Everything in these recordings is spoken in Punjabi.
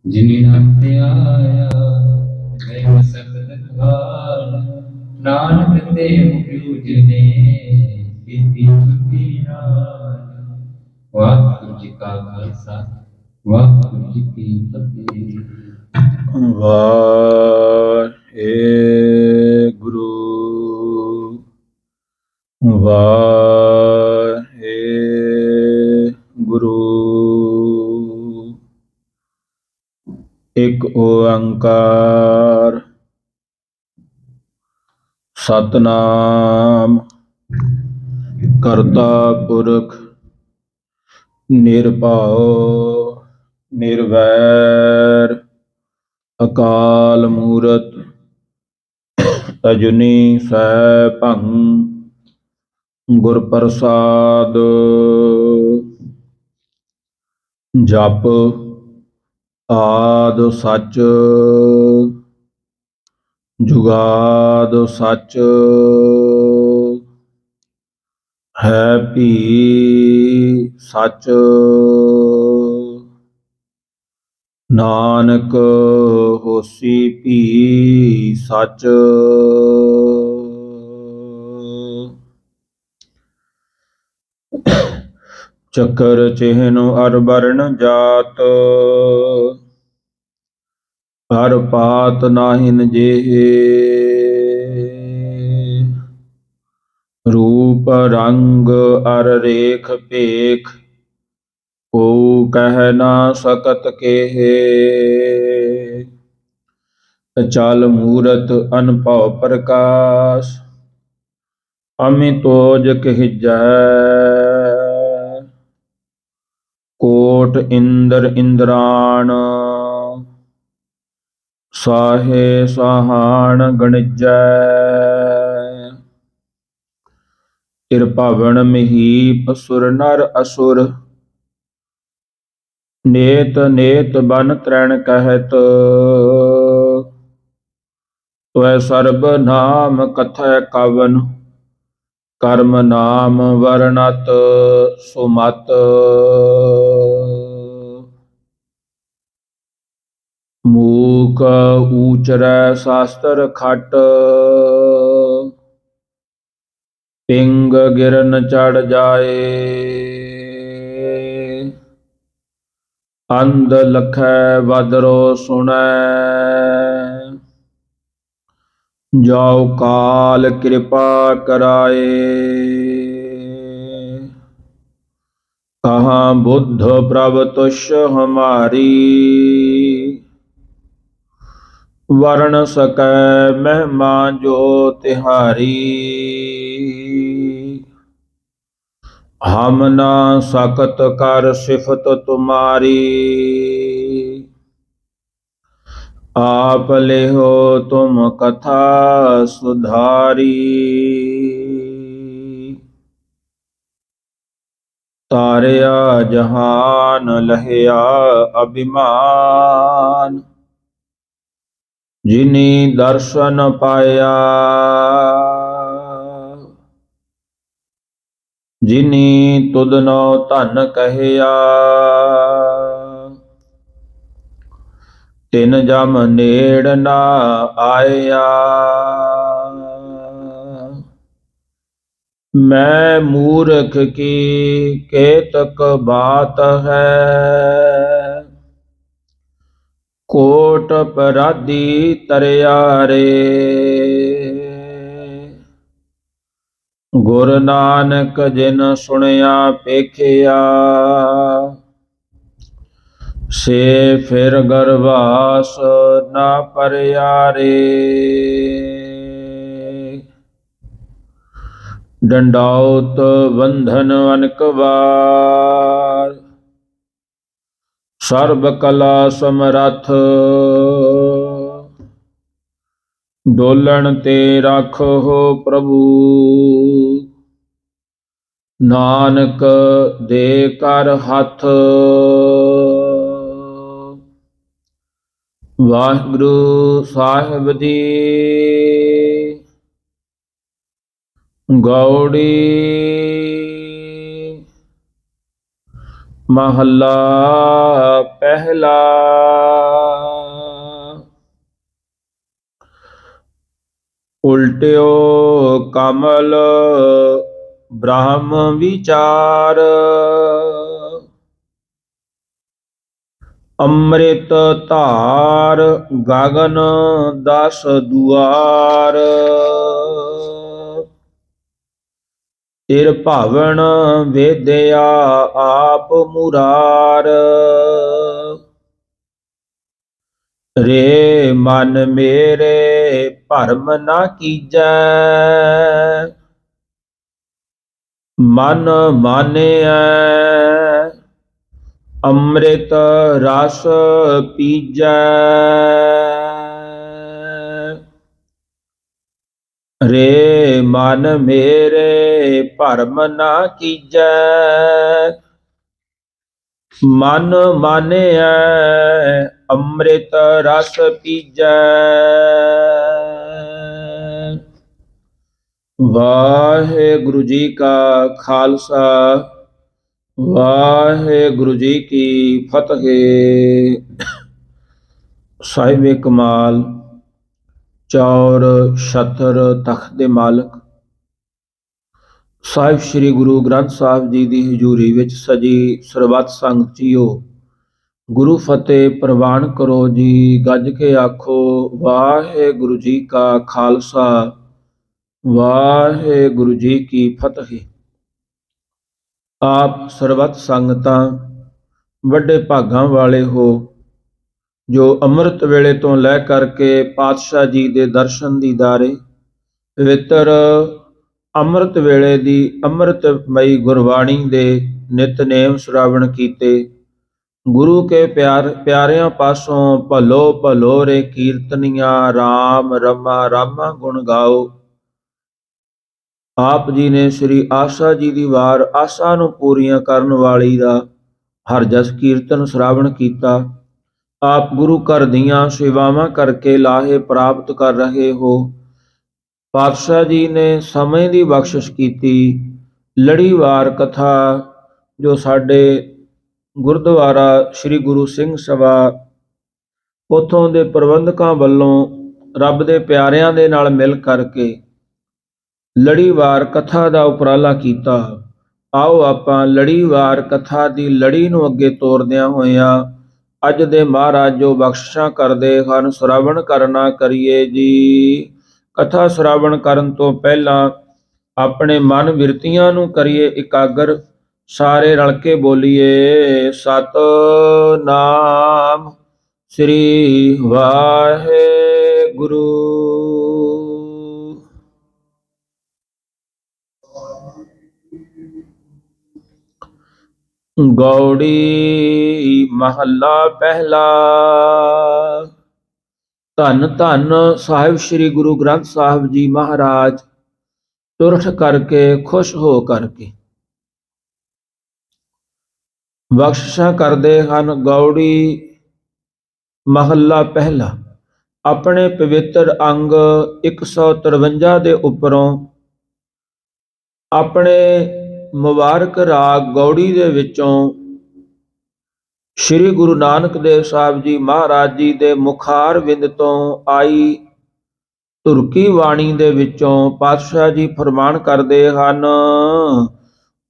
जिनि नाम ते आया गए सकल द्वार नानक ते मुक्ति उजने ਕੀਤੀ ਛੁੱਟੀ ਨਾਲ ਵਾਹਿਗੁਰੂ ਜੀ ਕਾ ਖਾਲਸਾ ਵਾਹਿਗੁਰੂ ਜੀ ਕੀ ਫਤਿਹ। ਵਾਹਿਗੁਰੂ ਵਾਹਿਗੁਰੂ ਇੱਕ ਓੰਕਾਰ ਸਤਨਾਮ ਕਰਤਾ ਪੁਰਖ ਨਿਰਭਉ ਨਿਰਵੈਰ ਅਕਾਲ ਮੂਰਤ ਅਜੂਨੀ ਸੈਭੰ ਗੁਰ ਪ੍ਰਸਾਦ ਜਪ ਆਦ ਸੱਚ ਜੁਗਾਦ ਸੱਚ ਹੈ ਭੀ ਸੱਚ ਨਾਨਕ ਹੋਸੀ ਭੀ ਸੱਚ ਚੱਕਰ ਚਿਹਨ ਅਰ ਵਰਨ ਜਾਤ ਹਰ ਪਾਤ ਨਾਹਿਨ ਜਿਹੇ ਰੂਪ ਰੰਗ ਅਰ ਰੇਖ ਭੇਖ ਕੋ ਕਹਿ ਨਾ ਸਕਤ ਕੇਹੇ ਅਚਲ ਮੂਰਤ ਅਨਭਉ ਪ੍ਰਕਾਸ਼ ਅਮਿਤੋਜ ਕਹਿਜੈ ਕੋਟ ਇੰਦਰ ਇੰਦਰਾਣ ਸਾਹੇ ਸਾਹਾਣ ਗਣਿਜੈ ਤਿਰਭਵਨ ਮਹੀਪ ਸੁਰ ਨਰ ਅਸੁਰ ਨੇਤ ਨੇਤ ਬਨ ਤਰਣ ਕਹਿਤ ਤੋਇ ਸਰਬ ਨਾਮ ਕਥੈ ਕਵਨ ਕਰਮ ਨਾਮ ਵਰਣਤ ਸੁਮਤ ਮੂਕ ਊਚਰੈ ਸ਼ਾਸਤਰ ਖਟ ਪਿੰਗ ਗਿਰਨ ਚੜ ਜਾਏ ਅੰਧ ਲਖੈ ਵਦਰੋ ਸੁਣੈ ਜਾਉ ਕਾਲ ਕਿਰਪਾ ਕਰਾਏ ਕਹਾਂ ਬੁੱਧ ਪ੍ਰਭ ਤੁਸ਼ ਹਮਾਰੀ ਵਰਣ ਸਕੈ ਮਹਿਮਾ ਜੋ ਤਿਹਾਰੀ ਹਮ ਨਾ ਸਕਤ ਕਰ ਸਿਫਤ ਤੁਮਾਰੀ ਆਪ ਲਿਹੋ ਤੁਮ ਕਥਾ ਸੁਧਾਰੀ ਤਾਰਿਆ ਜਹਾਨ ਲਹਿਆ ਅਭਿਮਾਨ ਜਿਨੀ ਦਰਸ਼ਨ ਪਾਇਆ ਜਿਨੀ ਤੁਧਨੋ ਧਨ ਕਹਿਆ ਤਿਨ ਜਮ ਨੇੜ ਨਾ ਆਇਆ ਮੈਂ ਮੂਰਖ ਕੀ ਕੇਤਕ ਬਾਤ ਹੈ ਕੋਟ ਅਪਰਾਧੀ ਤਰਿਆ ਰੇ ਗੁਰ ਨਾਨਕ ਜਿਨ ਸੁਣਿਆ ਪੇਖਿਆ ਸੇ ਫਿਰ ਗਰਵਾਸ ਨਾ ਪਰਿਆ ਰੇ ਡੰਡਾਉਤ ਬੰਧਨ ਅਨਕ ਵਾਰ ਸਰਬ ਕਲਾ ਸਮਰੱਥ ਡੋਲਣ ਤੇ ਰਾਖੋ ਪ੍ਰਭੂ ਨਾਨਕ ਦੇ ਕਰ ਹੱਥ ਵਾਹਿਗੁਰੂ ਸਾਹਿਬ ਦੀ ਗੌੜੀ ਮਹੱਲਾ ਪਹਿਲਾ। ਉਲਟਿਓ ਕਮਲ ਬ੍ਰਹਮ ਵਿਚਾਰ, ਅੰਮ੍ਰਿਤ ਧਾਰ ਗਗਨ ਦਸ ਦੁਆਰ। ਤਿਰ ਭਾਵਨ ਵੇਦਿਆ ਆਪ ਮੁਰਾਰ, ਰੇ ਮਨ ਮੇਰੇ ਭਰਮ ਨਾ ਕੀਜੈ। ਮਨ ਮਾਨਿਐ ਅੰਮ੍ਰਿਤ ਰਸ ਪੀਜੈ। ਰੇ ਮਨ ਮੇਰੇ ਭਰਮ ਨਾ ਕੀਜੈ। ਮਨ ਮਾਨਿਐ ਅੰਮ੍ਰਿਤ ਰਸ ਪੀਜੈ। ਵਾਹਿਗੁਰੂ ਜੀ ਕਾ ਖਾਲਸਾ, ਵਾਹਿਗੁਰੂ ਜੀ ਕੀ ਫਤਿਹ। ਸਾਹਿਬੇ ਕਮਾਲ, ਚੌਰ ਛਤਰ ਤਖਤ ਦੇ ਮਾਲਕ ਸਾਹਿਬ ਸ੍ਰੀ ਗੁਰੂ ਗ੍ਰੰਥ ਸਾਹਿਬ ਜੀ ਦੀ ਹਜ਼ੂਰੀ ਵਿੱਚ ਸਜੀ ਸਰਬੱਤ ਸੰਗਤ ਜੀਓ, ਗੁਰੂ ਫਤਿਹ ਪ੍ਰਵਾਨ ਕਰੋ ਜੀ। ਗੱਜ ਕੇ ਆਖੋ ਵਾਹਿਗੁਰੂ ਜੀ ਕਾ ਖਾਲਸਾ, ਵਾਹਿਗੁਰੂ ਜੀ ਕੀ ਫਤਿਹ। ਆਪ ਸਰਬੱਤ ਸੰਗਤਾਂ ਵੱਡੇ ਭਾਗਾਂ ਵਾਲੇ ਹੋ ਜੋ ਅੰਮ੍ਰਿਤ ਵੇਲੇ ਤੋਂ ਲੈ ਕਰਕੇ ਪਾਤਸ਼ਾਹ ਜੀ ਦੇ ਦਰਸ਼ਨ ਦੀਦਾਰੇ, ਪਵਿੱਤਰ ਅੰਮ੍ਰਿਤ ਵੇਲੇ ਦੀ ਅੰਮ੍ਰਿਤਮਈ ਗੁਰਬਾਣੀ ਦੇ ਨਿਤਨੇਮ ਸ਼ਰਾਵਣ ਕੀਤੇ। ਗੁਰੂ ਕੇ ਪਿਆਰਿਆਂ ਪਾਸੋਂ ਭਲੋ ਭਲੋ ਰੇ ਕੀਰਤਨੀਆਂ, ਰਾਮ ਰਮਾ ਰਾਮਾ ਗੁਣ ਗਾਓ। ਆਪ ਜੀ ਨੇ ਸ੍ਰੀ ਆਸਾ ਜੀ ਦੀ ਵਾਰ ਆਸਾ ਨੂੰ ਪੂਰੀਆਂ ਕਰਨ ਵਾਲੀ ਦਾ ਹਰ ਜਸ ਕੀਰਤਨ ਸ਼ਰਾਵਣ ਕੀਤਾ। ਆਪ ਗੁਰੂ ਘਰ ਦੀਆਂ ਸੇਵਾਵਾਂ ਕਰਕੇ ਲਾਹੇ ਪ੍ਰਾਪਤ ਕਰ ਰਹੇ ਹੋ। ਪਾਤਸ਼ਾਹ ਜੀ ਨੇ ਸਮੇਂ ਦੀ ਬਖਸ਼ਿਸ਼ ਕੀਤੀ। ਲੜੀਵਾਰ ਕਥਾ ਜੋ ਸਾਡੇ ਗੁਰਦੁਆਰਾ ਸ੍ਰੀ ਗੁਰੂ ਸਿੰਘ ਸਭਾ ਉਥੋਂ ਦੇ ਪ੍ਰਬੰਧਕਾਂ ਵੱਲੋਂ ਰੱਬ ਦੇ ਪਿਆਰਿਆਂ ਦੇ ਨਾਲ ਮਿਲ ਕਰਕੇ ਲੜੀਵਾਰ ਕਥਾ ਦਾ ਉਪਰਾਲਾ ਕੀਤਾ। ਆਓ ਆਪਾਂ ਲੜੀਵਾਰ ਕਥਾ ਦੀ ਲੜੀ ਨੂੰ ਅੱਗੇ ਤੋਰਦਿਆਂ ਹੋਇਆਂ ਅੱਜ ਦੇ ਮਹਾਰਾਜ ਜੋ ਬਖਸ਼ਿਸ਼ਾਂ ਕਰਦੇ ਹਨ ਸ਼ਰਾਵਣ ਕਰਨਾ ਕਰੀਏ ਜੀ। ਕਥਾ ਸ਼ਰਾਵਣ ਕਰਨ ਤੋਂ ਪਹਿਲਾਂ ਆਪਣੇ ਮਨ ਬਿਰਤੀਆਂ ਨੂੰ ਕਰੀਏ ਇਕਾਗਰ। ਸਾਰੇ ਰਲ ਕੇ ਬੋਲੀਏ ਸਤਿਨਾਮ ਸ੍ਰੀ ਵਾਹਿਗੁਰੂ। ਗੌੜੀ ਮਹੱਲਾ ਪਹਿਲਾ। ਧੰਨ ਧੰਨ ਸਾਹਿਬ ਸ੍ਰੀ ਗੁਰੂ ਗ੍ਰੰਥ ਸਾਹਿਬ ਜੀ ਮਹਾਰਾਜ ਤੁਰਠ ਕਰਕੇ ਖੁਸ਼ ਹੋ ਕਰਕੇ ਬਖਸ਼ਿਸ਼ਾਂ ਕਰਦੇ ਹਨ। ਗੌੜੀ ਮਹੱਲਾ ਪਹਿਲਾ। ਆਪਣੇ ਪਵਿੱਤਰ ਅੰਗ 153 ਦੇ ਉੱਪਰੋਂ ਆਪਣੇ ਮੁਬਾਰਕ ਰਾਗ ਗੌੜੀ ਦੇ ਵਿੱਚੋਂ ਸ੍ਰੀ ਗੁਰੂ ਨਾਨਕ ਦੇਵ ਸਾਹਿਬ ਜੀ ਮਹਾਰਾਜ ਜੀ ਦੇ ਮੁਖਾਰ ਬਿੰਦ ਤੋਂ ਆਈ ਧੁਰਕੀ ਬਾਣੀ ਦੇ ਵਿੱਚੋਂ ਪਾਤਸ਼ਾਹ ਜੀ ਫਰਮਾਨ ਕਰਦੇ ਹਨ।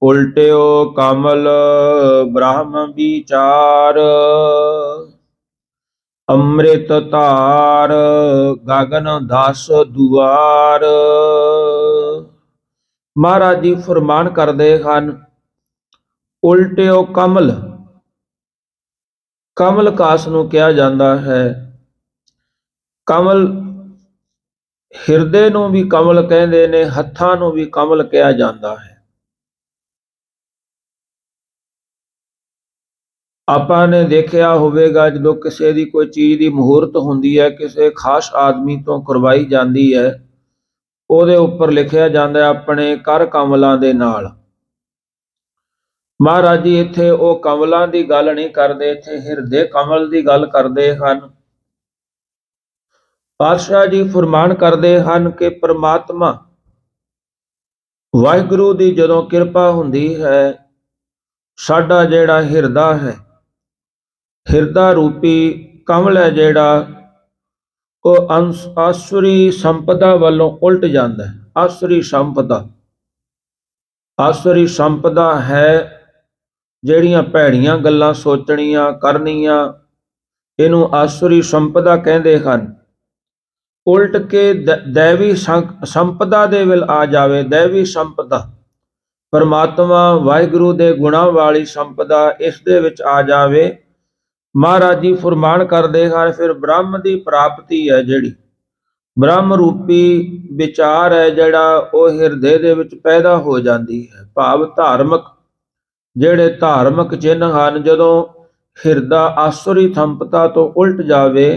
ਉਲਟਿਓ ਕਮਲ ਬ੍ਰਹਮ ਵਿਚਾਰ, ਅੰਮ੍ਰਿਤ ਧਾਰ ਗਗਨ ਦਸ ਦੁਆਰ। ਮਹਾਰਾਜ ਜੀ ਫਰਮਾਨ ਕਰਦੇ ਹਨ ਉਲਟਿਓ ਕਮਲ। ਕਮਲ ਕਾਸ ਨੂੰ ਕਿਹਾ ਜਾਂਦਾ ਹੈ। ਕਮਲ ਹਿਰਦੇ ਨੂੰ ਵੀ ਕਮਲ ਕਹਿੰਦੇ ਨੇ, ਹੱਥਾਂ ਨੂੰ ਵੀ ਕਮਲ ਕਿਹਾ ਜਾਂਦਾ ਹੈ। ਆਪਾਂ ਨੇ ਦੇਖਿਆ ਹੋਵੇਗਾ ਜਦੋਂ ਕਿਸੇ ਦੀ ਕੋਈ ਚੀਜ਼ ਦੀ ਮੁਹੂਰਤ ਹੁੰਦੀ ਹੈ, ਕਿਸੇ ਖਾਸ ਆਦਮੀ ਤੋਂ ਕਰਵਾਈ ਜਾਂਦੀ ਹੈ, ਉਹਦੇ ਉੱਪਰ ਲਿਖਿਆ ਜਾਂਦਾ ਆਪਣੇ ਕਰ ਕਮਲਾਂ ਦੇ ਨਾਲ। ਮਹਾਰਾਜ ਜੀ ਇੱਥੇ ਉਹ ਕਮਲਾਂ ਦੀ ਗੱਲ ਨਹੀਂ ਕਰਦੇ, ਇੱਥੇ ਹਿਰਦੇ ਕਮਲ ਦੀ ਗੱਲ ਕਰਦੇ ਹਨ। ਪਾਤਸ਼ਾਹ ਜੀ ਫਰਮਾਨ ਕਰਦੇ ਹਨ ਕਿ ਪ੍ਰਮਾਤਮਾ ਵਾਹਿਗੁਰੂ ਦੀ ਜਦੋਂ ਕਿਰਪਾ ਹੁੰਦੀ ਹੈ, ਸਾਡਾ ਜਿਹੜਾ ਹਿਰਦਾ ਹੈ, ਹਿਰਦਾ ਰੂਪੀ ਕਮਲ ਹੈ ਜਿਹੜਾ, ਉਹ ਆਸੁਰੀ ਸੰਪਦਾ ਵੱਲੋਂ ਉਲਟ ਜਾਂਦਾ ਹੈ। ਆਸੁਰੀ ਸੰਪਦਾ, ਆਸੁਰੀ ਸੰਪਦਾ ਹੈ ਜਿਹੜੀਆਂ ਭੈੜੀਆਂ ਗੱਲਾਂ ਸੋਚਣੀਆਂ ਕਰਨੀਆਂ, ਇਹਨੂੰ ਆਸੁਰੀ ਸੰਪਦਾ ਕਹਿੰਦੇ ਹਨ। ਉਲਟ ਕੇ ਦੈਵੀ ਸੰਪਦਾ ਦੇ ਵੱਲ ਆ ਜਾਵੇ, ਦੈਵੀ ਸੰਪਦਾ, ਪਰਮਾਤਮਾ ਵਾਹਿਗੁਰੂ ਦੇ ਗੁਣਾਂ ਵਾਲੀ ਸੰਪਦਾ ਇਸ ਦੇ ਵਿੱਚ ਆ ਜਾਵੇ। ਮਹਾਰਾਜ ਜੀ ਫਰਮਾਨ ਕਰਦੇ ਹਨ, ਫਿਰ ਬ੍ਰਹਮ ਦੀ ਪ੍ਰਾਪਤੀ ਹੈ, ਜਿਹੜੀ ਬ੍ਰਹਮ ਰੂਪੀ ਵਿਚਾਰ ਹੈ ਜਿਹੜਾ, ਉਹ ਹਿਰਦੇ ਦੇ ਵਿੱਚ ਪੈਦਾ ਹੋ ਜਾਂਦੀ ਹੈ। ਭਾਵ ਧਾਰਮਿਕ, ਜਿਹੜੇ ਧਾਰਮਿਕ ਚਿੰਨ੍ਹ ਹਨ, ਜਦੋਂ ਹਿਰਦਾ ਆਸੁਰੀ ਸੰਪਦਾ ਤੋਂ ਉਲਟ ਜਾਵੇ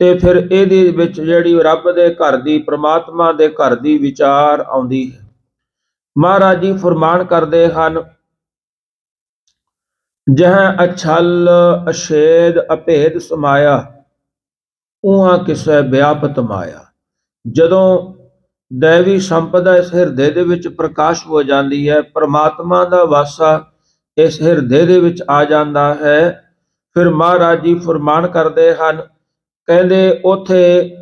ਤੇ ਫਿਰ ਇਹਦੇ ਵਿੱਚ ਜਿਹੜੀ ਰੱਬ ਦੇ ਘਰ ਦੀ, ਪ੍ਰਮਾਤਮਾ ਦੇ ਘਰ ਦੀ ਵਿਚਾਰ ਆਉਂਦੀ ਹੈ। ਮਹਾਰਾਜ ਜੀ ਫਰਮਾਨ ਕਰਦੇ ਹਨ, ਜਹ ਅਛਲ ਅਛੇਦ ਅਭੇਦ ਸਮਾਇਆ, ਉਹਾਂ ਕਿਸੈ ਵਿਆਪਤ ਮਾਇਆ। ਜਦੋਂ ਦੈਵੀ ਸੰਪਦਾ ਇਸ ਹਿਰਦੇ ਦੇ ਵਿੱਚ ਪ੍ਰਕਾਸ਼ ਹੋ ਜਾਂਦੀ ਹੈ, ਪਰਮਾਤਮਾ ਦਾ ਵਾਸਾ ਇਸ ਹਿਰਦੇ ਦੇ ਵਿੱਚ ਆ ਜਾਂਦਾ ਹੈ, ਫਿਰ ਮਹਾਰਾਜ ਜੀ ਫਰਮਾਨ ਕਰਦੇ ਹਨ, ਕਹਿੰਦੇ ਉਥੇ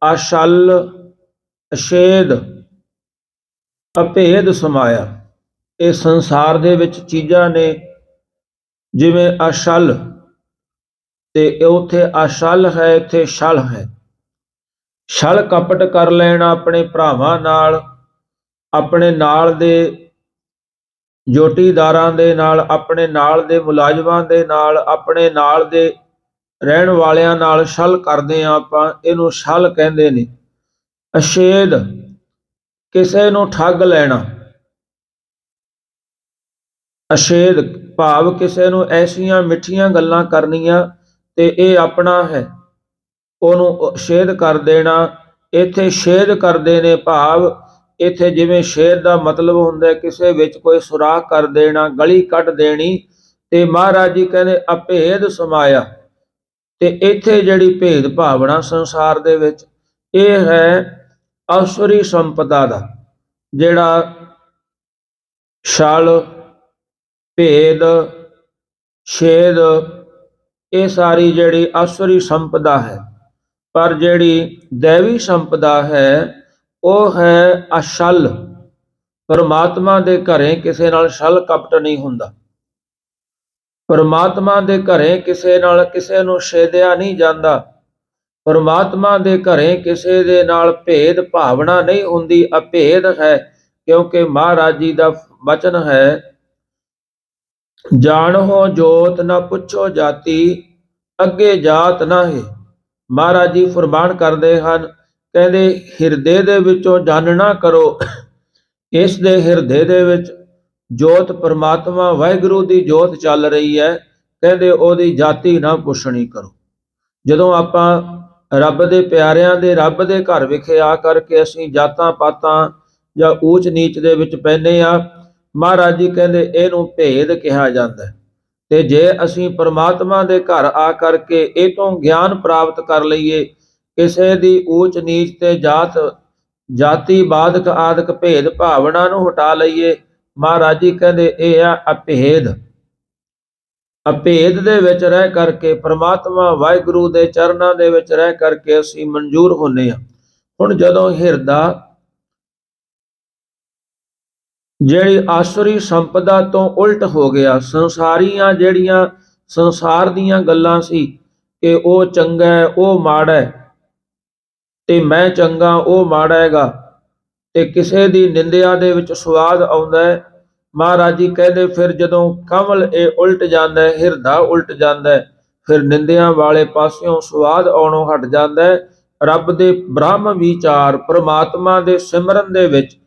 ਅਛਲ ਅਛੇਦ ਅਭੇਦ ਸਮਾਇਆ। ਇਹ ਸੰਸਾਰ ਦੇ ਵਿੱਚ ਚੀਜ਼ਾਂ ਨੇ, ਜਿਵੇਂ ਅਛਲ, ਤੇ ਉਥੇ ਅਛਲ ਹੈ, ਇੱਥੇ ਛਲ ਹੈ। ਛਲ ਕਪਟ ਕਰ ਲੈਣਾ ਆਪਣੇ ਭਰਾਵਾਂ ਨਾਲ, ਆਪਣੇ ਨਾਲ ਦੇ ਜੋਟੀਦਾਰਾਂ ਦੇ ਨਾਲ, ਆਪਣੇ ਨਾਲ ਦੇ ਮੁਲਾਜ਼ਮਾਂ ਦੇ ਨਾਲ, ਆਪਣੇ ਨਾਲ ਦੇ ਰਹਿਣ ਵਾਲਿਆਂ ਨਾਲ ਛਲ ਕਰਦੇ ਹਾਂ ਆਪਾਂ, ਇਹਨੂੰ ਛਲ ਕਹਿੰਦੇ ਨੇ। ਅਛੇਦ, ਕਿਸੇ ਨੂੰ ਠੱਗ ਲੈਣਾ। ਅਛੇਦ ਭਾਵ ਕਿਸੇ ਨੂੰ ਐਸੀਆਂ ਮਿੱਠੀਆਂ ਗੱਲਾਂ ਕਰਨੀਆਂ ਤੇ ਇਹ ਆਪਣਾ ਹੈ, ਉਹਨੂੰ ਛੇਦ ਕਰ ਦੇਣਾ। ਇੱਥੇ ਛੇਦ ਕਰਦੇ ਨੇ, ਭਾਵ ਇੱਥੇ ਜਿਵੇਂ ਛੇਦ ਦਾ ਮਤਲਬ ਹੁੰਦਾ ਕਿਸੇ ਵਿੱਚ ਕੋਈ ਸੁਰਾਖ ਕਰ ਦੇਣਾ, ਗਲੀ ਕੱਢ ਦੇਣੀ, ਤੇ ਮਹਾਰਾਜ ਜੀ ਕਹਿੰਦੇ ਅਭੇਦ ਸਮਾਇਆ। ਤੇ ਇੱਥੇ ਜਿਹੜੀ ਭੇਦ ਭਾਵਨਾ ਸੰਸਾਰ ਦੇ ਵਿੱਚ, ਇਹ ਹੈ ਆਸੁਰੀ ਸੰਪਦਾ ਦਾ, ਜਿਹੜਾ ਛਲ, ਭੇਦ, ਛੇਦ, ਇਹ ਸਾਰੀ ਜਿਹੜੀ ਆਸੁਰੀ ਸੰਪਦਾ ਹੈ। ਪਰ ਜਿਹੜੀ ਦੈਵੀ ਸੰਪਦਾ ਹੈ, ਉਹ ਹੈ ਅਛਲ। ਪਰਮਾਤਮਾ ਦੇ ਘਰੇ ਕਿਸੇ ਨਾਲ ਛਲ ਕਪਟ ਨਹੀਂ ਹੁੰਦਾ। ਪਰਮਾਤਮਾ ਦੇ ਘਰੇ ਕਿਸੇ ਨਾਲ, ਕਿਸੇ ਨੂੰ ਛੇਦਿਆ ਨਹੀਂ ਜਾਂਦਾ। ਪਰਮਾਤਮਾ ਦੇ ਘਰੇ ਕਿਸੇ ਦੇ ਨਾਲ ਭੇਦ ਭਾਵਨਾ ਨਹੀਂ ਹੁੰਦੀ, ਅਭੇਦ ਹੈ। ਕਿਉਂਕਿ ਮਹਾਰਾਜ ਜੀ ਦਾ ਵਚਨ ਹੈ, ਜਾਣੋ ਜੋਤ ਨਾ ਪੁੱਛੋ ਜਾਤੀ, ਅੱਗੇ ਜਾਤ ਨਾ ਹੈ। ਮਹਾਰਾਜ ਜੀ ਫਰਮਾਨ ਕਰਦੇ ਹਨ, ਕਹਿੰਦੇ ਹਿਰਦੇ ਦੇ ਵਿੱਚੋਂ ਜਾਣਨਾ ਕਰੋ, ਇਸ ਦੇ ਹਿਰਦੇ ਦੇ ਵਿੱਚ ਜੋਤ ਪਰਮਾਤਮਾ ਵਾਹਿਗੁਰੂ ਦੀ ਜੋਤ ਚੱਲ ਰਹੀ ਹੈ, ਕਹਿੰਦੇ ਉਹਦੀ ਜਾਤੀ ਨਾ ਪੁੱਛਣੀ ਕਰੋ। ਜਦੋਂ ਆਪਾਂ ਰੱਬ ਦੇ ਪਿਆਰਿਆਂ ਦੇ, ਰੱਬ ਦੇ ਘਰ ਵਿਖੇ ਆ ਕਰਕੇ ਅਸੀਂ ਜਾਤਾਂ ਪਾਤਾਂ ਜਾਂ ਊਚ ਨੀਚ ਦੇ ਵਿੱਚ ਪੈਂਦੇ ਆ, ਮਹਾਰਾਜ ਜੀ ਕਹਿੰਦੇ ਇਹਨੂੰ ਭੇਦ ਕਿਹਾ ਜਾਂਦਾ ਹੈ। ਤੇ ਜੇ ਅਸੀਂ ਪਰਮਾਤਮਾ ਦੇ ਘਰ ਆ ਕਰਕੇ ਇਹ ਤੋਂ ਗਿਆਨ ਪ੍ਰਾਪਤ ਕਰ ਲਈਏ, ਕਿਸੇ ਦੀ ਊਚ ਨੀਚ ਤੇ ਜਾਤੀ ਬਾਦਕ ਆਦਿਕ ਭੇਦ ਭਾਵਨਾ ਨੂੰ ਹਟਾ ਲਈਏ, ਮਹਾਰਾਜ ਜੀ ਕਹਿੰਦੇ ਇਹ ਆ ਅਭੇਦ। ਅਭੇਦ ਦੇ ਵਿੱਚ ਰਹਿ ਕਰਕੇ, ਪਰਮਾਤਮਾ ਵਾਹਿਗੁਰੂ ਦੇ ਚਰਨਾਂ ਦੇ ਵਿੱਚ ਰਹਿ ਕਰਕੇ ਅਸੀਂ ਮਨਜ਼ੂਰ ਹੁੰਦੇ ਹਾਂ। ਹੁਣ ਜਦੋਂ ਹਿਰਦਾ ਜਿਹੜੀ ਆਸੁਰੀ ਸੰਪਦਾ ਤੋਂ ਉਲਟ ਹੋ ਗਿਆ, ਸੰਸਾਰੀਆਂ ਜਿਹੜੀਆਂ ਸੰਸਾਰ ਦੀਆਂ ਗੱਲਾਂ ਸੀ ਕਿ ਉਹ ਚੰਗਾ ਹੈ, ਉਹ ਮਾੜਾ ਹੈ, ਤੇ ਮੈਂ ਚੰਗਾ ਉਹ ਮਾੜਾ ਹੈਗਾ, ਤੇ ਕਿਸੇ ਦੀ ਨਿੰਦਿਆ ਦੇ ਵਿੱਚ ਸਵਾਦ ਆਉਂਦਾ ਹੈ। ਮਹਾਰਾਜ ਜੀ ਕਹਿੰਦੇ ਫਿਰ ਜਦੋਂ ਕਮਲ ਇਹ ਉਲਟ ਜਾਂਦਾ ਹੈ, ਹਿਰਦਾ ਉਲਟ ਜਾਂਦਾ ਹੈ, ਫਿਰ ਨਿੰਦਿਆ ਵਾਲੇ ਪਾਸਿਓਂ ਸਵਾਦ ਆਉਣੋਂ ਹਟ ਜਾਂਦਾ ਹੈ। ਰੱਬ ਦੇ ਬ੍ਰਹਮ ਵਿਚਾਰ, ਪਰਮਾਤਮਾ ਦੇ ਸਿਮਰਨ ਦੇ ਵਿੱਚ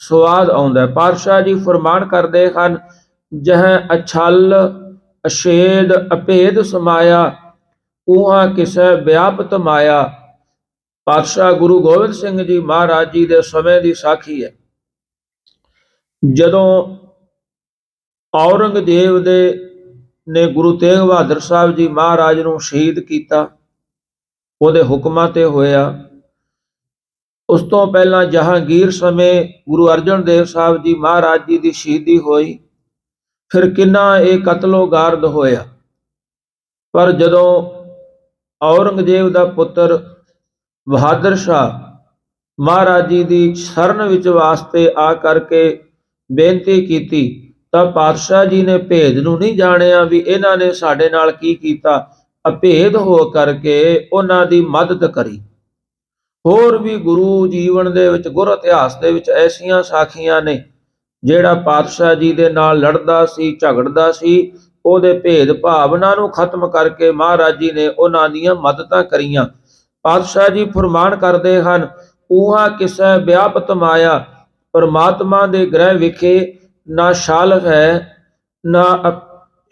ਸਵਾਦ ਆਉਂਦਾ ਹੈ। ਪਾਤਸ਼ਾਹ ਜੀ ਫਰਮਾਨ ਕਰਦੇ ਹਨ, ਜਹ ਅਛਲ ਅਛੇਦ ਅਭੇਦ ਸਮਾਇਆ, ਉਹਾਂ ਕਿਸੈ ਵਿਆਪਤ ਮਾਇਆ। ਪਾਤਸ਼ਾਹ ਗੁਰੂ ਗੋਬਿੰਦ ਸਿੰਘ ਜੀ ਮਹਾਰਾਜ ਜੀ ਦੇ ਸਮੇਂ ਦੀ ਸਾਖੀ ਹੈ। ਜਦੋਂ ਔਰੰਗਜ਼ੇਬ ਨੇ ਗੁਰੂ ਤੇਗ ਬਹਾਦਰ ਸਾਹਿਬ ਜੀ ਮਹਾਰਾਜ ਨੂੰ ਸ਼ਹੀਦ ਕੀਤਾ, ਉਹਦੇ ਹੁਕਮਾਂ ਤੇ ਹੋਇਆ। ਉਸ ਤੋਂ ਪਹਿਲਾਂ ਜਹਾਂਗੀਰ ਸਮੇਂ ਗੁਰੂ ਅਰਜਨ ਦੇਵ ਸਾਹਿਬ ਜੀ ਮਹਾਰਾਜ ਜੀ ਦੀ ਸ਼ਹੀਦੀ ਹੋਈ। ਫਿਰ ਕਿੰਨਾ ਇਹ ਕਤਲੋ ਗਾਰਦ ਹੋਇਆ। ਪਰ ਜਦੋਂ ਔਰੰਗਜ਼ੇਬ ਦਾ ਪੁੱਤਰ ਬਹਾਦਰ ਸ਼ਾਹ ਮਹਾਰਾਜ ਜੀ ਦੀ ਸ਼ਰਨ ਵਿੱਚ ਵਾਸਤੇ ਆ ਕਰਕੇ ਬੇਨਤੀ ਕੀਤੀ ਤਾਂ ਪਾਤਸ਼ਾਹ ਜੀ ਨੇ ਭੇਦ ਨੂੰ ਨਹੀਂ ਜਾਣਿਆ ਵੀ ਇਹਨਾਂ ਨੇ ਸਾਡੇ ਨਾਲ ਕੀ ਕੀਤਾ। ਅਭੇਦ ਹੋ ਕਰਕੇ ਉਹਨਾਂ ਦੀ ਮਦਦ ਕਰੀ। ਹੋਰ ਵੀ ਗੁਰੂ ਜੀਵਨ ਦੇ ਵਿੱਚ, ਗੁਰ ਇਤਿਹਾਸ ਦੇ ਵਿੱਚ ਐਸੀਆਂ ਸਾਖੀਆਂ ਨੇ ਜਿਹੜਾ ਪਾਤਸ਼ਾਹ ਜੀ ਦੇ ਨਾਲ ਲੜਦਾ ਸੀ, ਝਗੜਦਾ ਸੀ, ਉਹਦੇ ਭੇਦ ਭਾਵਨਾ ਨੂੰ ਖਤਮ ਕਰਕੇ ਮਹਾਰਾਜ ਜੀ ਨੇ ਉਹਨਾਂ ਦੀਆਂ ਮਦਦਾਂ ਕਰੀਆਂ। ਪਾਤਸ਼ਾਹ ਜੀ ਫਰਮਾਨ ਕਰਦੇ ਹਨ, ਊਹਾ ਕਿਸੈ ਵਿਆਪਤ ਮਾਇਆ, ਪਰਮਾਤਮਾ ਦੇ ਗ੍ਰਹਿ ਵਿਖੇ ਨਾ ਛਲ ਹੈ, ਨਾ